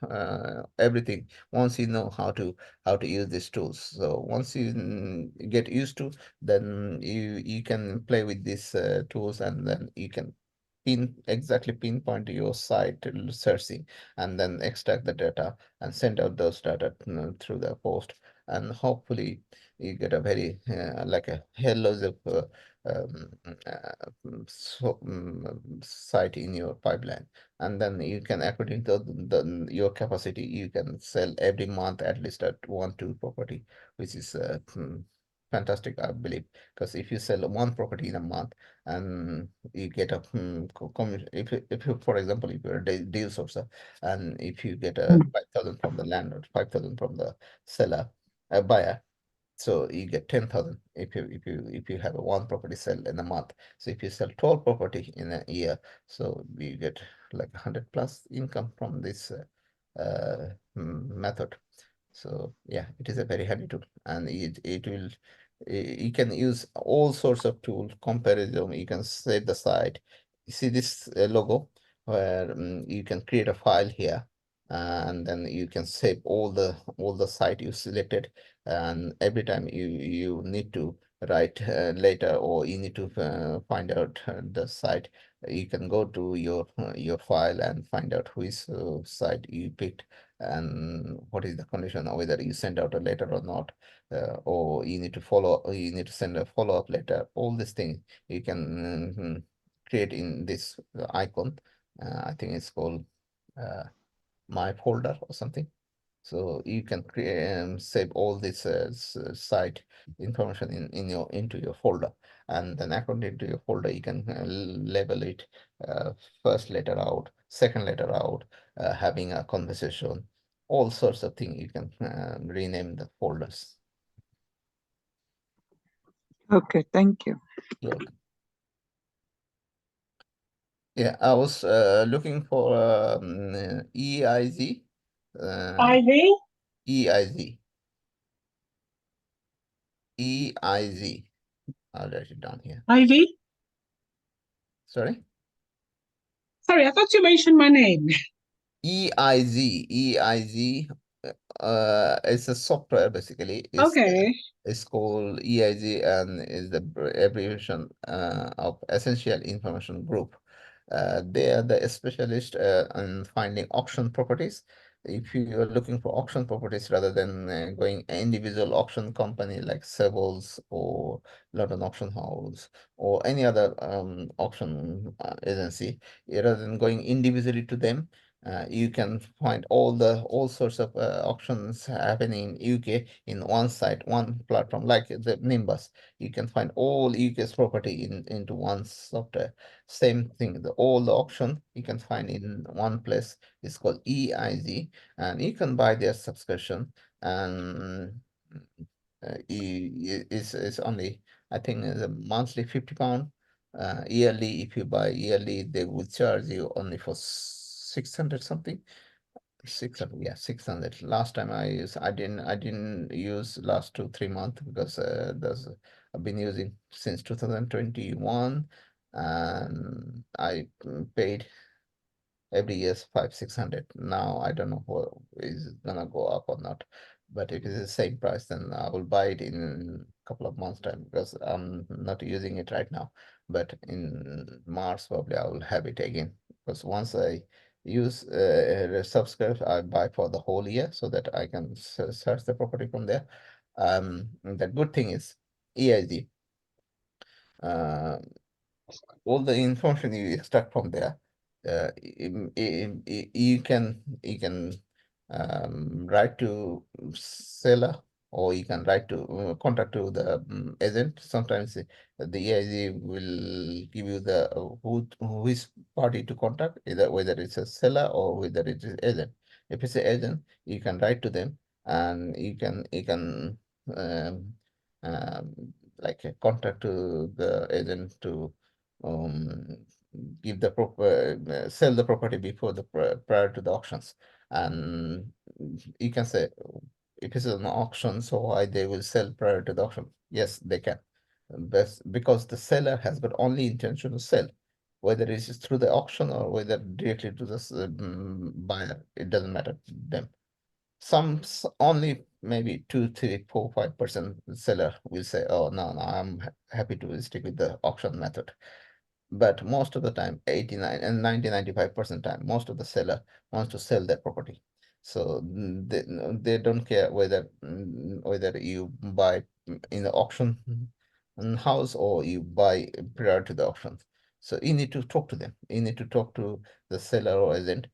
everything once you know how to use these tools. So once you get used to, then you can play with these tools, and then you can exactly pinpoint your site searching, and then extract the data and send out those data through the post, and hopefully you get a very like a hellos of site in your pipeline, and then you can, according to your capacity, you can sell every month at least at 1-2 property, which is fantastic, I believe, because if you sell one property in a month and you get a if you, for example, if you're a deal sourcer, and if you get a 5,000 from the landlord, 5,000 from the seller, a buyer, so you get 10,000 if you have a one property sell in a month. So if you sell 12 property in a year, so you get like 100 plus income from this method. So yeah, it is a very handy tool, and it will you can use all sorts of tools, comparison. You can save the site. You see this logo where you can create a file here, and then you can save all the site you selected, and every time you need to write later, or you need to find out the site, you can go to your file and find out which site you picked and what is the condition, or whether you send out a letter or not, or you need to send a follow-up letter. All these things you can create in this icon. I think it's called my folder or something. So you can create save all this site information into your folder, and then according to your folder you can label it first letter out, second letter out, having a conversation, all sorts of things. You can rename the folders. Okay, thank you. You're welcome. Yeah, I was looking for EIZ. Ivy, EIZ. EIZ. I'll write it down here. Ivy. Sorry? Sorry, I thought you mentioned my name. EIZ. EIZ. It's a software basically. Okay. It's called EIZ, and is the abbreviation of Essential Information Group. They are the specialist in finding auction properties. If you are looking for auction properties rather than going individual auction company like Savills or London Auction House or any other auction agency, rather than going individually to them, you can find all sorts of auctions happening in UK in one site, one platform like the Nimbus. You can find all UK's property into one software. Same thing, all the auction you can find in one place. It's called EIZ, and you can buy their subscription, and it's only, I think, it's a monthly £50. Yearly, if you buy yearly, they will charge you only for 600 something. 600, yeah, 600. Last time I didn't use last 2-3 months, because I've been using since 2021, and I paid every year 500-600. Now I don't know what is gonna go up or not, but if it's the same price, then I will buy it in a couple of months time, because I'm not using it right now. But in March probably I will have it again, because once I use subscribe, I buy for the whole year so that I can search the property from there. The good thing is EIZ, all the information you extract from there, you can write to seller, or you can write to contact to the agent. Sometimes the EIZ will give you the who is party to contact, either whether it's a seller or whether it is agent. If it's an agent, you can write to them, and you can um, um, like contact to the agent to um, give the proper sell the property before the prior to the auctions. And you can say, if it's an auction, so why they will sell prior to the auction? Yes, they can. Because the seller has got only intention to sell, whether it's through the auction or whether directly to the buyer, it doesn't matter to them. Some only maybe 2, 3, 4, 5% seller will say, oh no, I'm happy to stick with the auction method. But most of the time, 89 and 95% time, most of the seller wants to sell their property. So they don't care whether you buy in the auction house or you buy prior to the auction. So you need to talk to them. You need to talk to the seller or agent,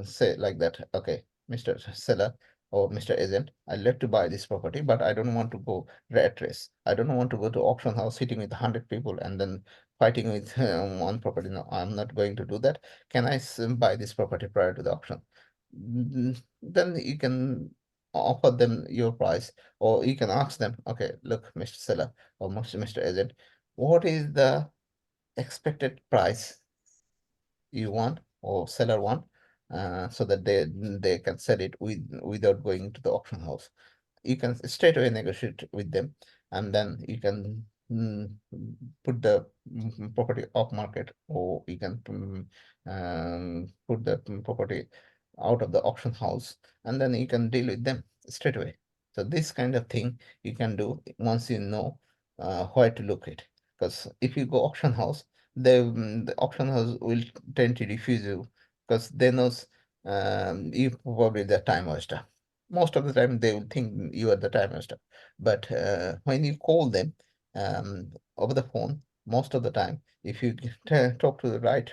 say like that, okay, Mr. Seller or Mr. Agent, I'd like to buy this property, but I don't want to go rat race. I don't want to go to auction house sitting with 100 people and then fighting with one property. No, I'm not going to do that. Can I buy this property prior to the auction? Then you can offer them your price, or you can ask them, okay, look, Mr. Seller or Mr. Agent, what is the expected price you want or seller want, so that they can sell it without going to the auction house. You can straight away negotiate with them, and then you can put the property off market, or you can put the property out of the auction house, and then you can deal with them straight away. So this kind of thing you can do once you know where to look at. Because if you go auction house, the auction house will tend to refuse you because they knows you probably the time waster. Most of the time they will think you are the time waster. But when you call them over the phone, most of the time, if you talk to the right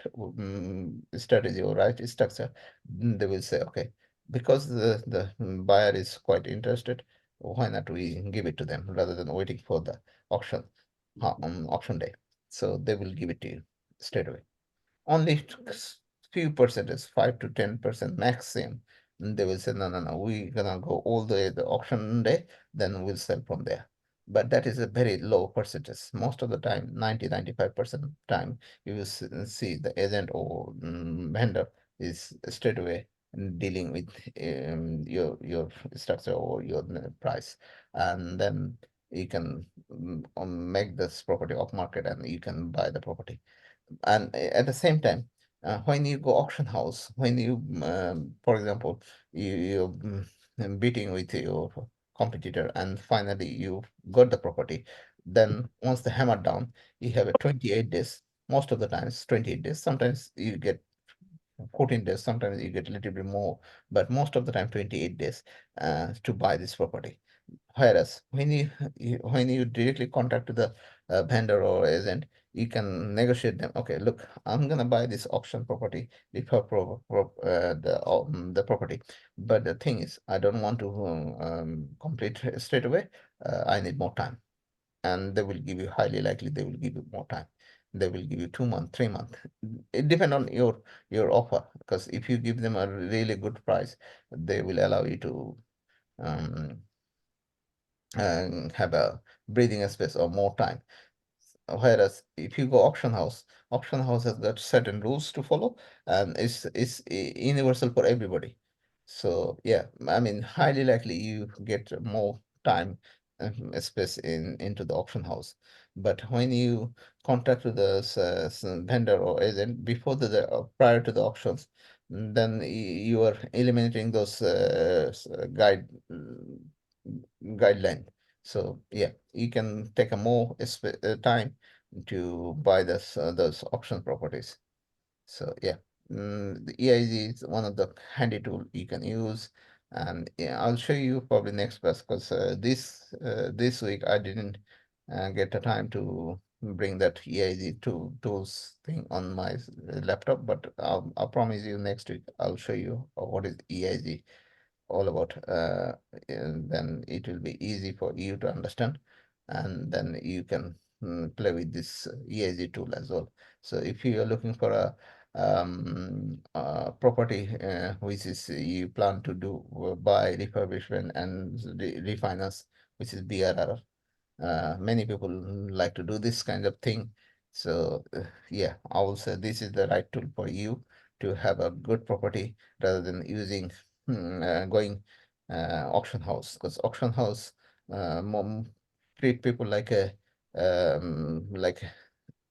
strategy or right structure, they will say, okay, because the buyer is quite interested, why not we give it to them rather than waiting for the auction on auction day. So they will give it to you straight away. Only few percentage, 5 to 10% maximum, they will say, no, no, no, we're gonna go all the way the auction day, then we'll sell from there. But that is a very low percentage. Most of the time, 90-95% time, you will see the agent or vendor is straight away dealing with your structure or your price, and then you can make this property off market and you can buy the property. And at the same time, when you go auction house, when you for example, you're beating with your competitor and finally you got the property, then once the hammer down, you have a 28 days. Most of the times 28 days, sometimes you get 14 days, sometimes you get a little bit more, but most of the time 28 days to buy this property. Whereas when you directly contact to the vendor or agent, you can negotiate them. Okay, look, I'm gonna buy this auction property, the property, but the thing is, I don't want to complete straight away. I need more time, and they will give you, highly likely they will give you more time. They will give you 2 months, 3 months. It depends on your offer, because if you give them a really good price, they will allow you to um, have a breathing space or more time. Whereas if you go auction house has got certain rules to follow, and it's universal for everybody. So yeah, I mean, highly likely you get more time space into the auction house. But when you contact with the vendor or agent before prior to the auctions, then you are eliminating those guideline. So yeah, you can take a more time to buy those auction properties. So yeah, the EIG is one of the handy tool you can use, and yeah, I'll show you probably next class, because this week I didn't get the time to bring that EIG tools thing on my laptop, but I'll promise you next week I'll show you what is EIG all about. And then it will be easy for you to understand, and then you can play with this EIG tool as well. So if you are looking for a property which is you plan to do buy refurbishment and refinance, which is BRR, many people like to do this kind of thing. So yeah, I will say this is the right tool for you to have a good property rather than using going auction house, because auction house treat people like a like,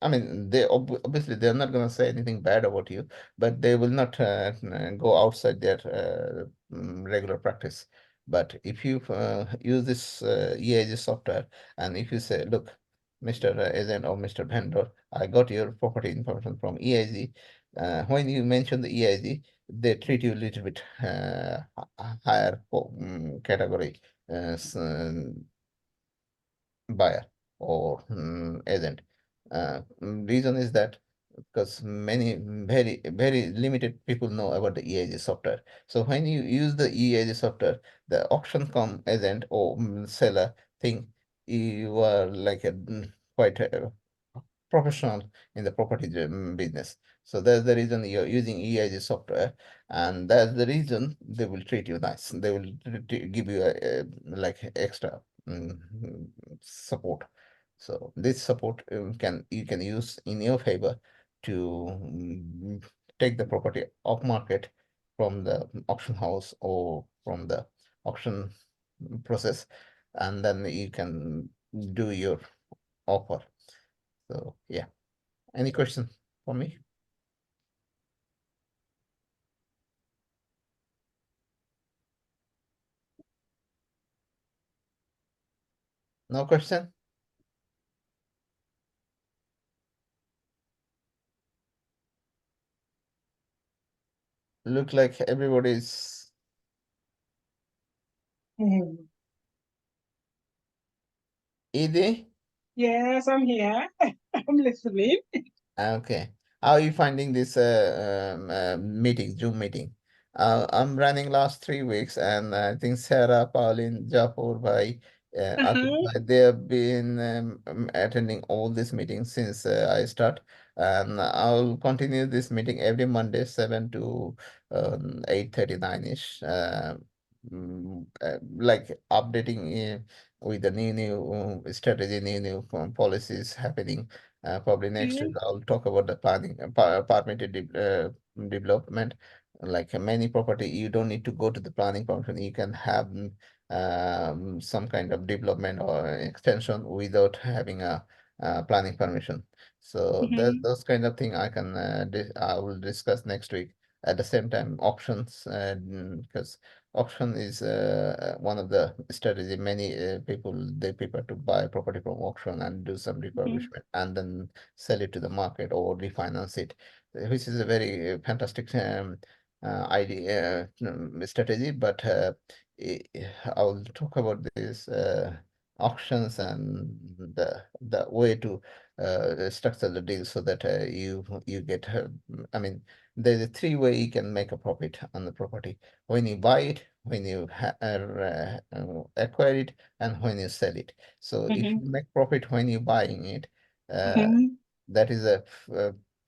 I mean, they obviously they're not going to say anything bad about you, but they will not go outside their regular practice. But if you use this EIG software, and if you say, look, Mr. Agent or Mr. Vendor, I got your property information from EIG. When you mention the EIG, they treat you a little bit higher category buyer or agent. Reason is that because many very limited people know about the EIG software. So when you use the EIG software, the auction com agent or seller think you are like a quite a professional in the property business. So that's the reason you're using EIG software, and that's the reason they will treat you nice. They will give you a like extra support. So this support you can use in your favor to take the property off market from the auction house or from the auction process, and then you can do your offer. So yeah. Any question for me? No question? Look like everybody's easy. Yes, I'm here. I'm listening. Okay. How are you finding this meeting, Zoom meeting? I'm running last 3 weeks, and I think Sarah, Pauline, Jaipur, Bhai, Atif Uh-huh. Bhai, they have been attending all these meetings since I start. And I'll continue this meeting every Monday, 7 to 8:39-ish. Like updating with the new strategy, new policies happening. Probably next week Okay. I'll talk about the planning, permitted development. Like many property, you don't need to go to the planning function. You can have some kind of development or extension without having a planning permission. So Mhm. those kind of thing I will discuss next week. At the same time, options, because auction is one of the strategy. Many people, they prefer to buy property from auction and do some Mhm. refurbishment and then sell it to the market or refinance it, which is a very fantastic idea, strategy. But I I will talk about this auctions and the way to structure the deal so that you get. I mean, there's a three-way you can make a profit on the property: when you buy it, when you acquire it, and when you sell it. So if you Mhm. make profit when you buying it, uh, Mhm. that is a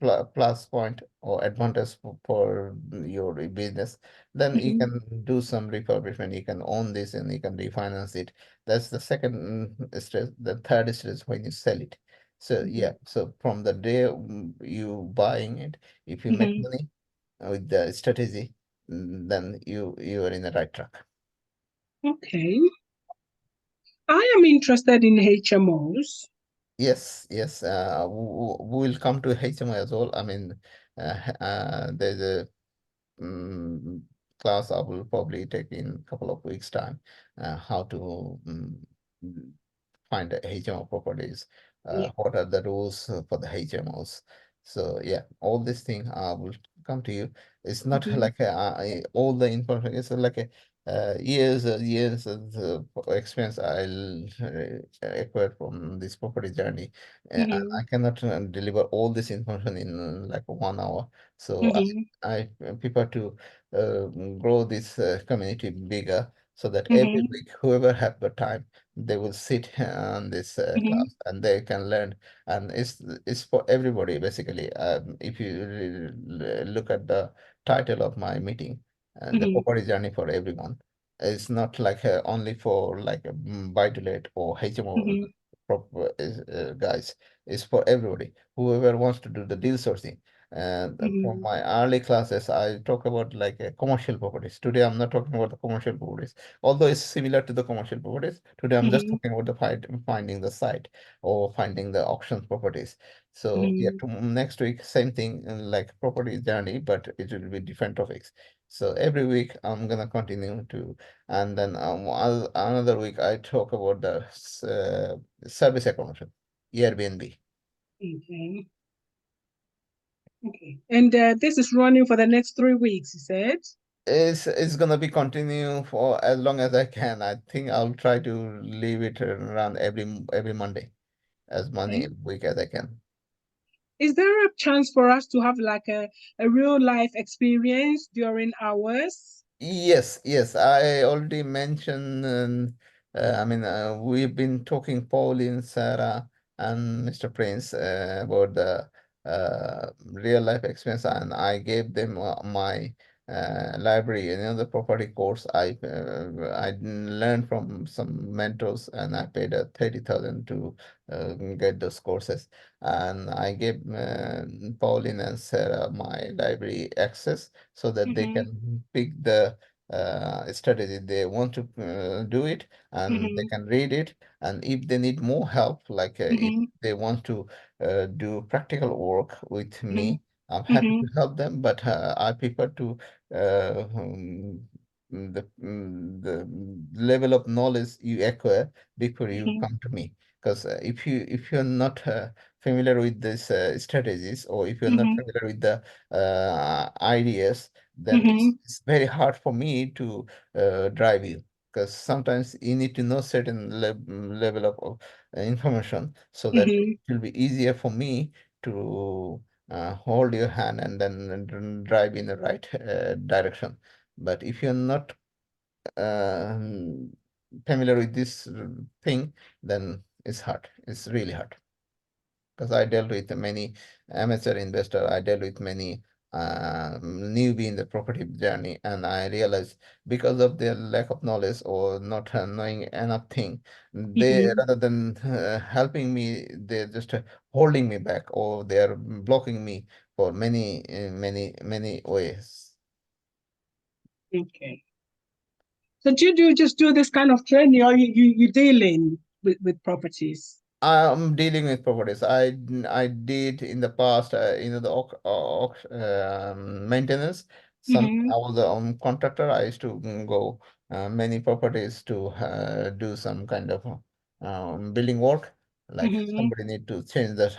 plus point or advantage for your business. Then you Mhm. can do some refurbishment. You can own this and you can refinance it. That's the second stress. The third stress when you sell it. So yeah, Mhm. so from the day you buying it, if you make Mhm. money with the strategy, then you are in the right track. Okay. I am interested in HMOs. Yes, yes. We will come to HMO as well. I mean, there's a class I will probably take in a couple of weeks' time, how to find the HMO properties, Yeah. what are the rules for the HMOs. So yeah, all these things will come to you. It's not Mhm. like all the information. It's like a years of experience I'll acquire from this property journey. And I Mhm. cannot deliver all this information in like 1 hour. So Mhm. I prefer to uh, grow this community bigger so that every Mhm. week, whoever have the time, they will sit on this Mhm. class and they can learn. And it's for everybody basically. If you look at the title of my meeting, the Mhm. property journey for everyone. It's not like only for like buy to let or HMO Mhm. guys. It's for everybody. Whoever wants to do the deal sourcing. And from Mhm. my early classes, I talk about like commercial properties. Today, I'm not talking about the commercial properties, although it's similar to the commercial properties. Today, I'm just Mhm. talking about the finding the site or finding the auction properties. So yeah, Mhm. next week, same thing, like property journey, but it will be different topics. So every week, I'm gonna continue to, and then another week, I talk about the service accommodation, Airbnb. Okay. Okay. And this is running for the next 3 weeks, you said? It's gonna be continue for as long as I can. I think I'll try to leave it around every Monday, as many Okay. week as I can. Is there a chance for us to have like a real life experience during hours? Yes, yes, I already mentioned. I mean, we've been talking, Pauline, Sarah, and Mr. Prince, about the real life experience, and I gave them my library, the property course. I learned from some mentors, and I paid 30,000 to get those courses, and I gave Pauline and Sarah my library access so that they Mm-hmm. can pick the strategy they want to do it, and they Mm-hmm. can read it. And if they need more help, like if Mm-hmm. they want to do practical work with Mm-hmm. me, I'm happy Mm-hmm. to help them. But I prefer to uh, um, the level of knowledge you acquire before you Mhm. come to me. Because if you're not familiar with these strategies, or if you're not Mhm. familiar with the ideas, then Mhm. it's very hard for me to drive you. Because sometimes you need to know certain level of information, so that Mhm. it will be easier for me to hold your hand and then drive in the right direction. But if you're not familiar with this thing, then it's hard. It's really hard. Because I dealt with many amateur investor, I dealt with many newbie in the property journey, and I realized because of their lack of knowledge or not knowing enough thing, they Mhm. rather than helping me, they're just holding me back, or they're blocking me for many ways. Okay. So do you just do this kind of training, or you dealing with properties? I'm dealing with properties. I did in the past, the maintenance. Some Mm-hmm. I was a contractor. I used to go many properties to do some kind of building work. Like Mm-hmm. somebody need to change the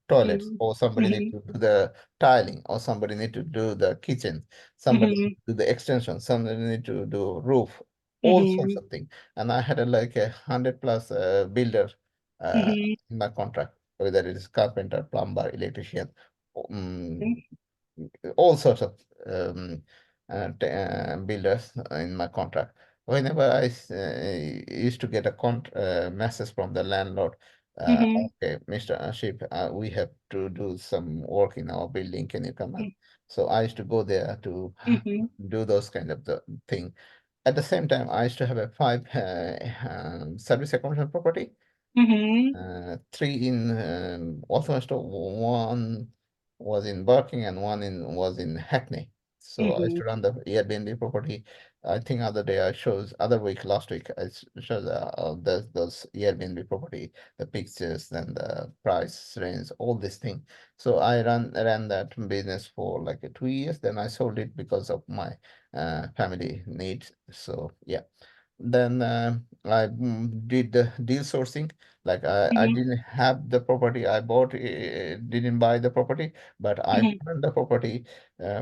toilets, or somebody need Mm-hmm. to do the tiling, or somebody need to do the kitchen, somebody Mm-hmm. need to do the extension, somebody need to do roof, all sorts Mm-hmm. of things. And I had like 100+ builder Mm-hmm. in my contract, whether it is carpenter, plumber, electrician, um, all sorts of builders in my contract. Whenever used to get a message from the landlord, Mm-hmm. okay, Mr. Ashif, we have to do some work in our building. Can you come in? So I used to go there to Mm-hmm. do those kind of the thing. At the same time, I used to have a 5 service accommodation property, Mm-hmm. three in Walthamstow, one was in Barking, and one was in Hackney. So I used Mm-hmm. to run the Airbnb property. I think other day I shows other week last week I showed those Airbnb property, the pictures, then the price range, all this thing. So I ran that business for like 2 years. Then I sold it because of my family needs. So yeah. Then I did the deal sourcing. Like I Mm-hmm. didn't have the property I bought, didn't buy the property, but I Mm-hmm. found the property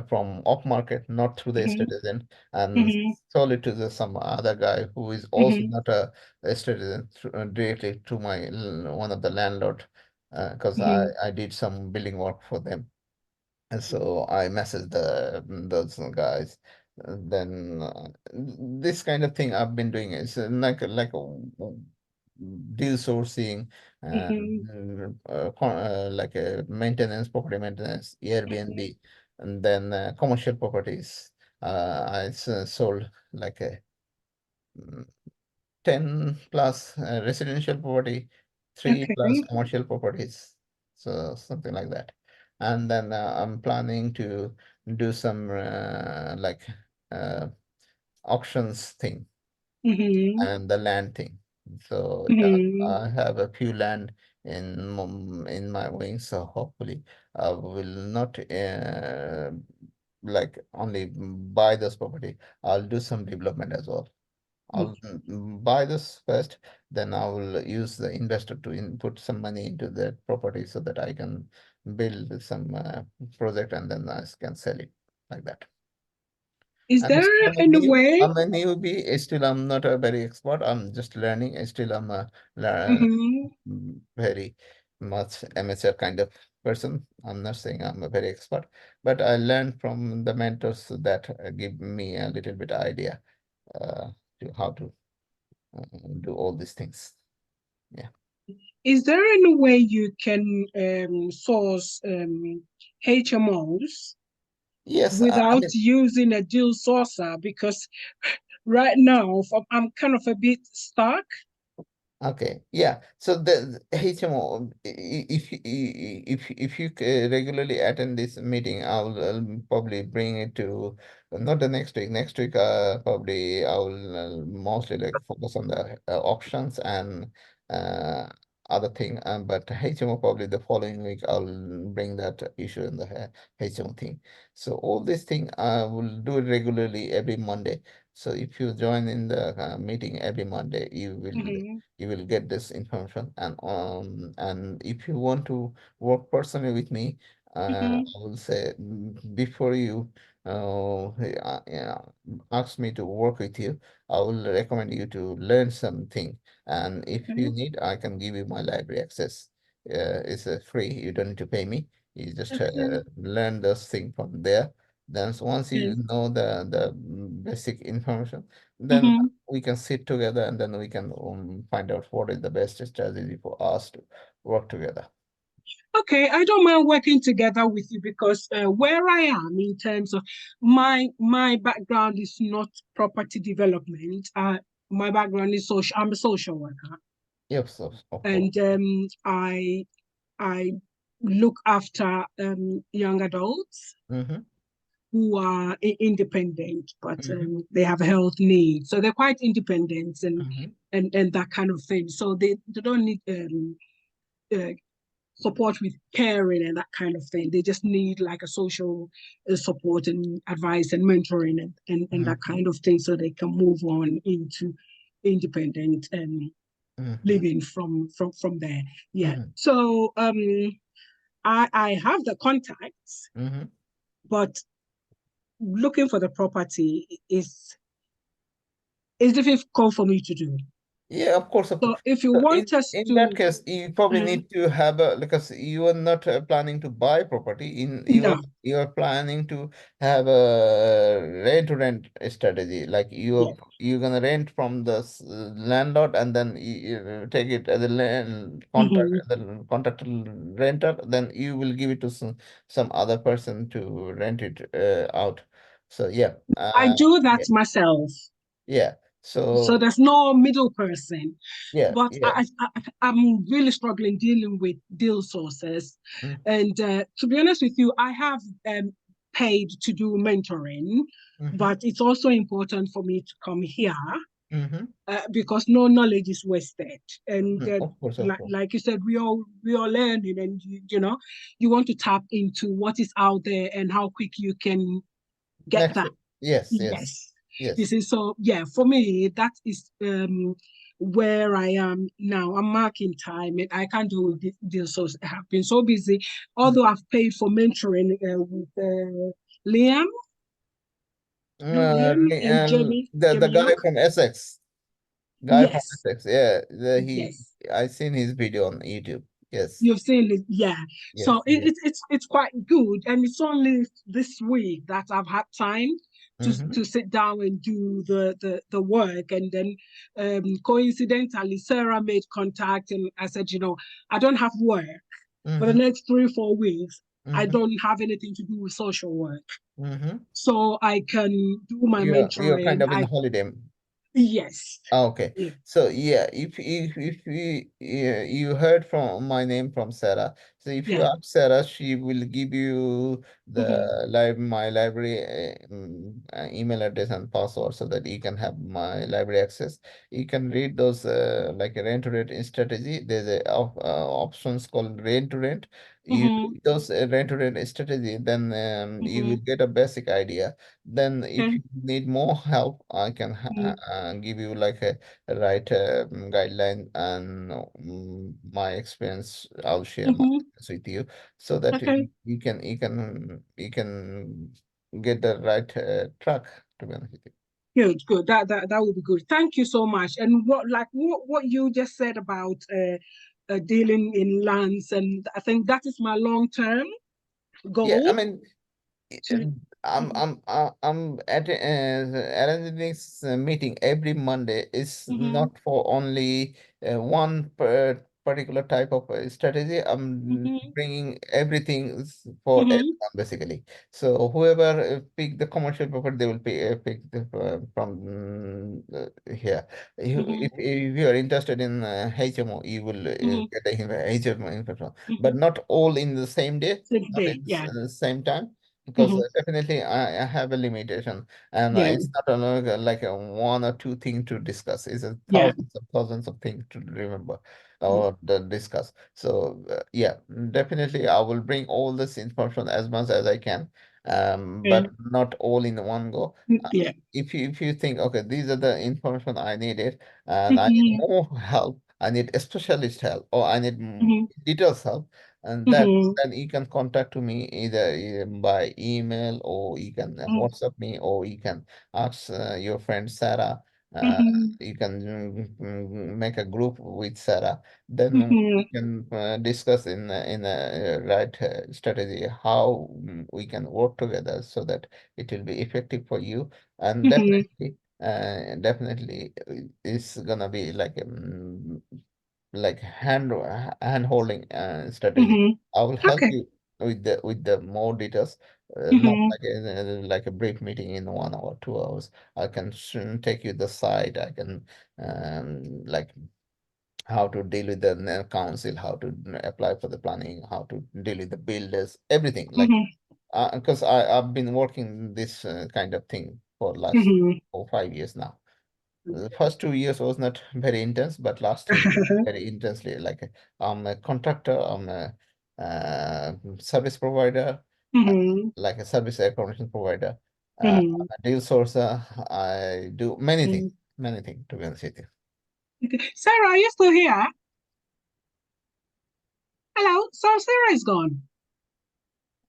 from off market, not through the estate agent, and Mm-hmm. sold it to some other guy who is also Mm-hmm. not a estate agent, directly to my one of the landlord, because Mm-hmm. I did some building work for them. And so I messaged those guys. Then this kind of thing I've been doing is deal sourcing, Mm-hmm. like a maintenance, property maintenance, Airbnb, and then commercial properties. I sold like a mm, 10 plus residential property, 3 plus Okay. commercial properties. So something like that. And then I'm planning to do some like uh, auctions thing Mm-hmm. and the land thing. So yeah, Mm-hmm. I have a few land in my wings. So hopefully I will not like only buy this property. I'll do some development as well. I'll buy this first, then I will use the investor to input some money into that property so that I can build some project, and then I can sell it like that. Is I'm there still a any new. way? I'm a newbie. Still, I'm not a very expert. I'm just learning. Still, I'm a Mm-hmm. very much amateur kind of person. I'm not saying I'm a very expert, but I learned from the mentors that give me a little bit idea uh, to how to do all these things. Yeah. Is there any way you can source HMOs Yes. I without mean, using a deal sourcer? Because right now I'm kind of a bit stuck. okay. Yeah. So the HMO, if you regularly attend this meeting, I'll probably bring it to not the next week. Next week, probably I will mostly like focus on the auctions, and uh, other thing, but HMO probably the following week I'll bring that issue in the HMO thing. So all these things I will do it regularly every Monday. So if you join in the meeting every Monday, Mhm, you will get this information. And if you want to work personally with me, I mhm, will say before you yeah, ask me to work with you, I will recommend you to learn something. And if you okay, need, I can give you my library access. It's free. You don't need to pay me. You just okay, learn those things from there. Then once you okay. know the basic information, then Mhm. we can sit together and then we can find out what is the best strategy for us to work together. Okay, I don't mind working together with you because where I am in terms of my background is not property development. My background is social. I'm a social worker, Yes, of course. and I look after young adults Mm-hmm, who are independent, but mm-hmm, they have health needs, so they're quite independent mm-hmm, and that kind of thing. So they don't need uh, support with caring and that kind of thing. They just need like a social support and advice and mentoring and that mm-hmm, kind of thing so they can move on into independent mm-hmm, living from there. Yeah. mm-hmm, So I have the contacts, mm-hmm. but looking for the property is difficult for me to do. Yeah, of course, of So course. if you So want us in that to case, you probably uh, need to have a because you are not planning to buy property. no, You are planning to have a rent strategy. Like yeah. you're gonna rent from the landlord and then you take it as a land contract Mhm. the contract renter. Then you will give it to some other person to rent it out. So yeah, I do that yeah, myself. yeah. So So there's no middle person. yeah, But yeah. I'm really struggling dealing with deal sources. Mm, And to be honest with you, I have paid to do mentoring, mhm. but it's also important for me to come here Mm-hmm. because no knowledge is wasted. And Of course, of course. like you said, we all learning, and you know, you want to tap into what is out there and how quick you can get Next, that. yes, yes, Yes. You yes. see, so yeah, for me, that is where I am now. I'm marking time and I can't do this. So I have been so busy. Mm. Although I've paid for mentoring with Liam, you know Liam and Jamie, The Jamie guy Young. from Essex, guy from Yes, Essex, yeah, yes. I seen his video on YouTube. Yes, You've seen it, yeah. yes, So yes. it's quite good, and it's only this week that I've had time Mm-hmm, to sit down and do the work, and then coincidentally Sarah made contact, and I said, you know, I don't have work for the mm-hmm, next 3 or 4 weeks. I mm-hmm, don't have anything to do with social work, mm-hmm. so I can do my You're kind mentoring. of in I holiday. Yes, Okay, yeah. so yeah, if you heard from my name from Sarah, so if you Yeah. ask Sarah, she will give you Mhm, the my library email address and password so that you can have my library access. You can read those like a rent to rent strategy. There's options called rent to rent. You mhm, read those rent to rent strategy, then you will mhm. get a basic idea. Then if Okay. you need more help, I can Mhm, give you like a right guideline and my experience. I'll share my mhm. experience with you so that Okay. you can get the right track, to be honest with you. Good, good. That would be good. Thank you so much. And what you just said about dealing in lands, and I think that is my long term Yeah, I goal mean, to. Mhm, I'm at arranging this meeting every Monday is mhm, not for only one particular type of strategy. I'm mhm, bringing everything for mhm, everyone basically. So whoever pick the commercial property, they will pick from here. mhm, If you are interested in HMO, you will mhm, get the HMO information, but mhm. not all in the same day, Same not day, in the yeah. same time. because Mhm. definitely I have a limitation, and Yeah. it's not only like a one or two thing to discuss. It's a Yeah. thousands of things to remember or discuss. So yeah, definitely I will bring all this information as much as I can, Yeah. but not all in one go. Yeah. If you think, okay, these are the information I needed, and I need Mhm. more help, I need a specialist help, or I need Mhm. details help, and Mhm. then you can contact to me either by email, or you can Mhm. WhatsApp me, or you can ask your friend Sarah. Mhm. You can make a group with Sarah. Then we Mhm. can discuss in a right strategy how we can work together so that it will be effective for you, and Mhm. definitely it's gonna be like hand holding strategy. Mhm. I will help Okay. you with the more details, not Mhm. like a brief meeting in 1 hour, 2 hours. I can soon take you the site. I can like how to deal with the council, how to apply for the planning, how to deal with the builders, everything. Like Mhm. because I've been working this kind of thing for last Mhm. 4 5 years now. The first 2 years was not very intense, but last 2 years very intensely. Like I'm a contractor, I'm a service provider, uh, Mhm. like a service accommodation provider, Mhm. a deal sourcer. I do Mhm. many things to be honest with you. Okay. Sarah, are you still here? Hello. So Sarah is gone.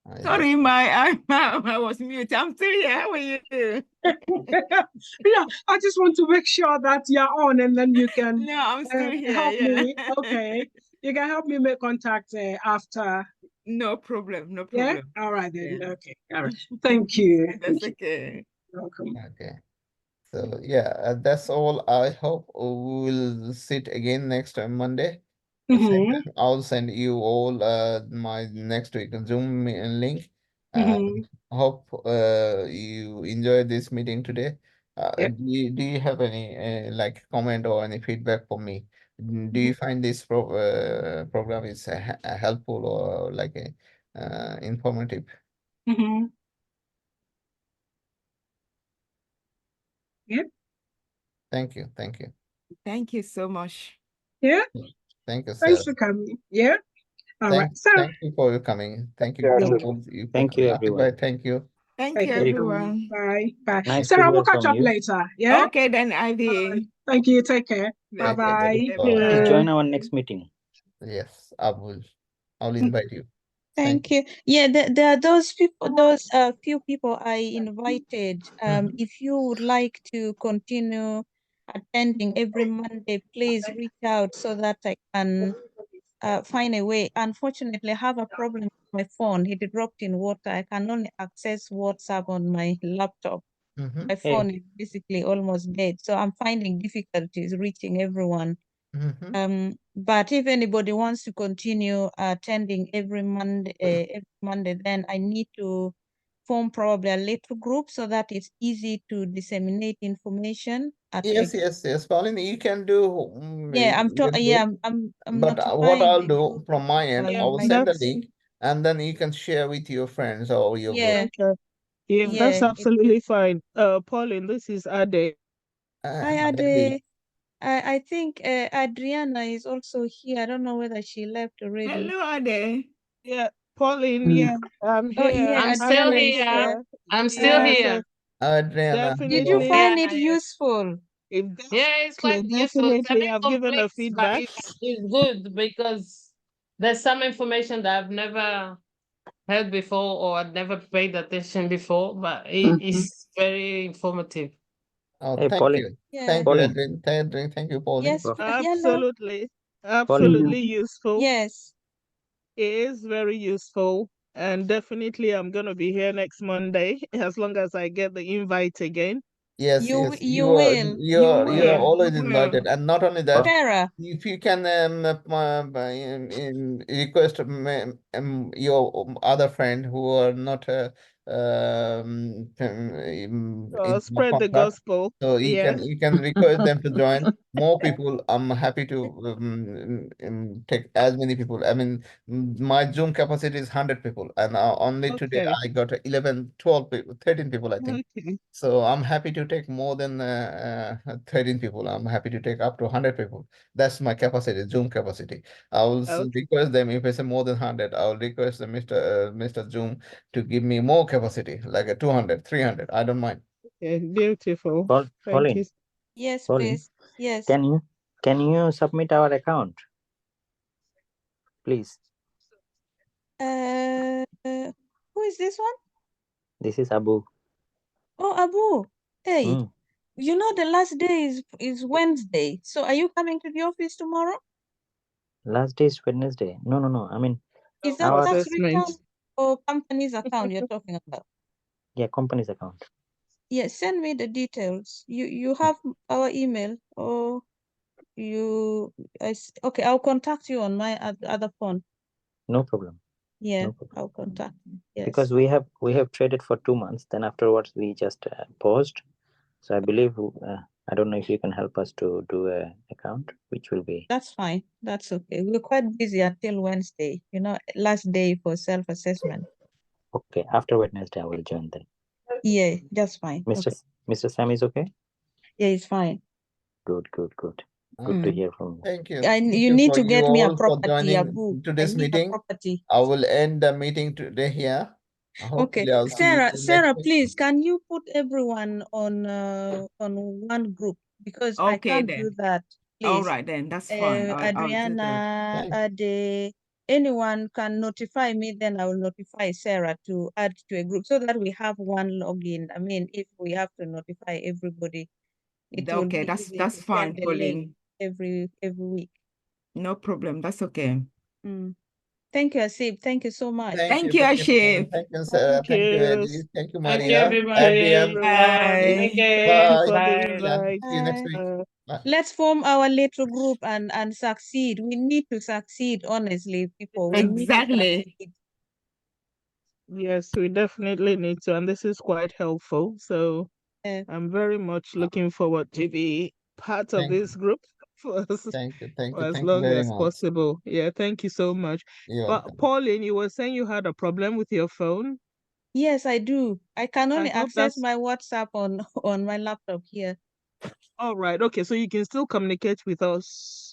I just Sorry, I was mute. I'm still here. How are you? Yeah, I just want to make sure that you're on, and then you can No, I'm still here. help Yeah. me. Okay, you can help me make contact after. No problem. No Yeah. problem. All right then. Yeah. Okay. All right. Thank you. That's Thank you. okay. Welcome. okay. So yeah, that's all. I hope we will sit again next Monday. Same Mm-hmm. time. I'll send you all my next week Zoom link. Mm-hmm. Hope you enjoyed this meeting today. Yep. Do you have any like comment or any feedback for me? Do you find this program is helpful or like informative? Mm-hmm. Yep. Thank you. Thank you. Thank you so much. Yeah. Thank you, Thanks sir. for coming. Yeah. All right. So Thank you for your coming. Thank you, Yeah, you're sure. welcome. both you for Thank you, coming. everyone. Goodbye. Thank you. Thank you, Very everyone. Bye. Bye. nice to Sarah, we'll hear catch from up you. later. Yeah. Okay, then, All right. Ivy. Thank you. Take care. Yeah, Bye-bye. take care. Bye. Please Bye. join our next meeting. Yes, I will. I'll invite you. Thank you. Yeah, there are those people, those few people I invited. Mhm. If you would like to continue attending every Monday, please reach out so that I can find a way. Unfortunately, I have a problem with my phone. It dropped in water. I can only access WhatsApp on my laptop. Mhm. My Hey, phone is basically almost dead, so I'm finding difficulties reaching everyone. Mhm. But if anybody wants to continue attending every Monday, then I need to form probably a little group so that it's easy to disseminate information at Yes. Pauline, you can do yeah, your yeah, group. I'm But what notifying I'll my do group from my end, I Yeah, will invite send a that's link, and then you can share with your friends or your group. yeah, okay. Yeah, that's yeah. absolutely fine. Pauline, this is Ade. Hi Maybe. Ade. I think Adriana is also here. I don't know whether she left already. Hello, Ade. Yeah, Pauline, yeah, I'm Oh here. yeah, I'm still Adriana is here. here. I'm still Yeah, here. so Adriana, Did you definitely, Yeah, find it yeah. useful? if Yeah, it's quite useful. It's a definitely, bit I've given a complex, but feedback. it's good because there's some information that I've never heard before or I'd never paid attention before, but it Mhm. is very informative. oh, hey, thank Pauline. you. Yeah. Thank you, Pauline. Adrian. Thank you, Pauline. Yes, Bro. yellow. Absolutely, Pauline. absolutely useful. Yes. It is very useful. And definitely, I'm going to be here next Monday as long as I get the invite again. Yes, You you are will. You you are will. always Well, invited, and not only that, Sarah. if you can request your other friend who are not in my Spread the contact. gospel. So Yeah. you can request them to join more people. I'm happy to take as many people. I mean, my Zoom capacity is 100 people, and only today Okay. I got 11, 12 people, 13 people, I think. Okay. So I'm happy to take more than 13 people. I'm happy to take up to 100 people. That's my capacity, Zoom capacity. I will Okay. request them if it's more than 100. I will request the Mr. Zoom to give me more capacity, like a 200, 300. I don't mind. Okay. Beautiful. Thank Pauline, you. Yes, Pauline, please. Yes. can you submit our account, please? Who is this one? This is Abu. Oh, Abu. Hey, Mm. you know the last day is Wednesday. So are you coming to the office tomorrow? Last day is Wednesday. No. I mean, Is that our tax Assessment. return or company's account you're talking about? yeah, company's account. Yes, send me the details. You have our email or okay, I'll contact you on my other phone. No problem. Yeah, No problem. I'll contact you. Yes. Because we have traded for 2 months. Then afterwards we just paused. So I believe I don't know if you can help us to do a account, which will be That's fine. That's okay. We're quite busy until Wednesday, last day for self-assessment. okay. After Wednesday, I will join then. Yeah, that's fine. Mr. Okay. Mr. Sam is okay. Yeah, it's fine. Good to Mm. hear from you. Thank you. And Thank you you need for to you get me a all for property, Abu. joining I today's need a meeting. property. I will end the meeting today here. Okay. Hopefully, I'll see you Sarah, next week. please, can you put everyone on one group? Because I Okay can't then. do that, All please. right then, that's fine. I'll do that. Adriana, Thank Ade, anyone can notify me, then I will notify Sarah to add to a group so that we have one login. I mean, if we have to notify everybody, it will Okay, be that's easy to fine, send the link Pauline. every week. No problem. That's okay. Thank you, Asib. Thank you so much. Thank you, Ashif. Thank you, Sarah. Thank you, you. Eddie. Thank you, Thank you, Maria. everybody. Adrian. Thank Bye. you. Thank you for the Bye. Yeah, invite. see you next week. Bye. Let's form our little group and succeed. We need to succeed, honestly, people. We need to Exactly. succeed. Yes, we definitely need to, and this is quite helpful. So Yeah. I'm very much looking forward to be part of Thank you. this group for as, Thank you. Thank for you. as Thank you long very as much. possible. Yeah, thank you so much. You're But welcome. Pauline, you were saying you had a problem with your phone. Yes, I do. I can I only hope access that's my WhatsApp on my laptop here. all right. Okay, so you can still communicate with us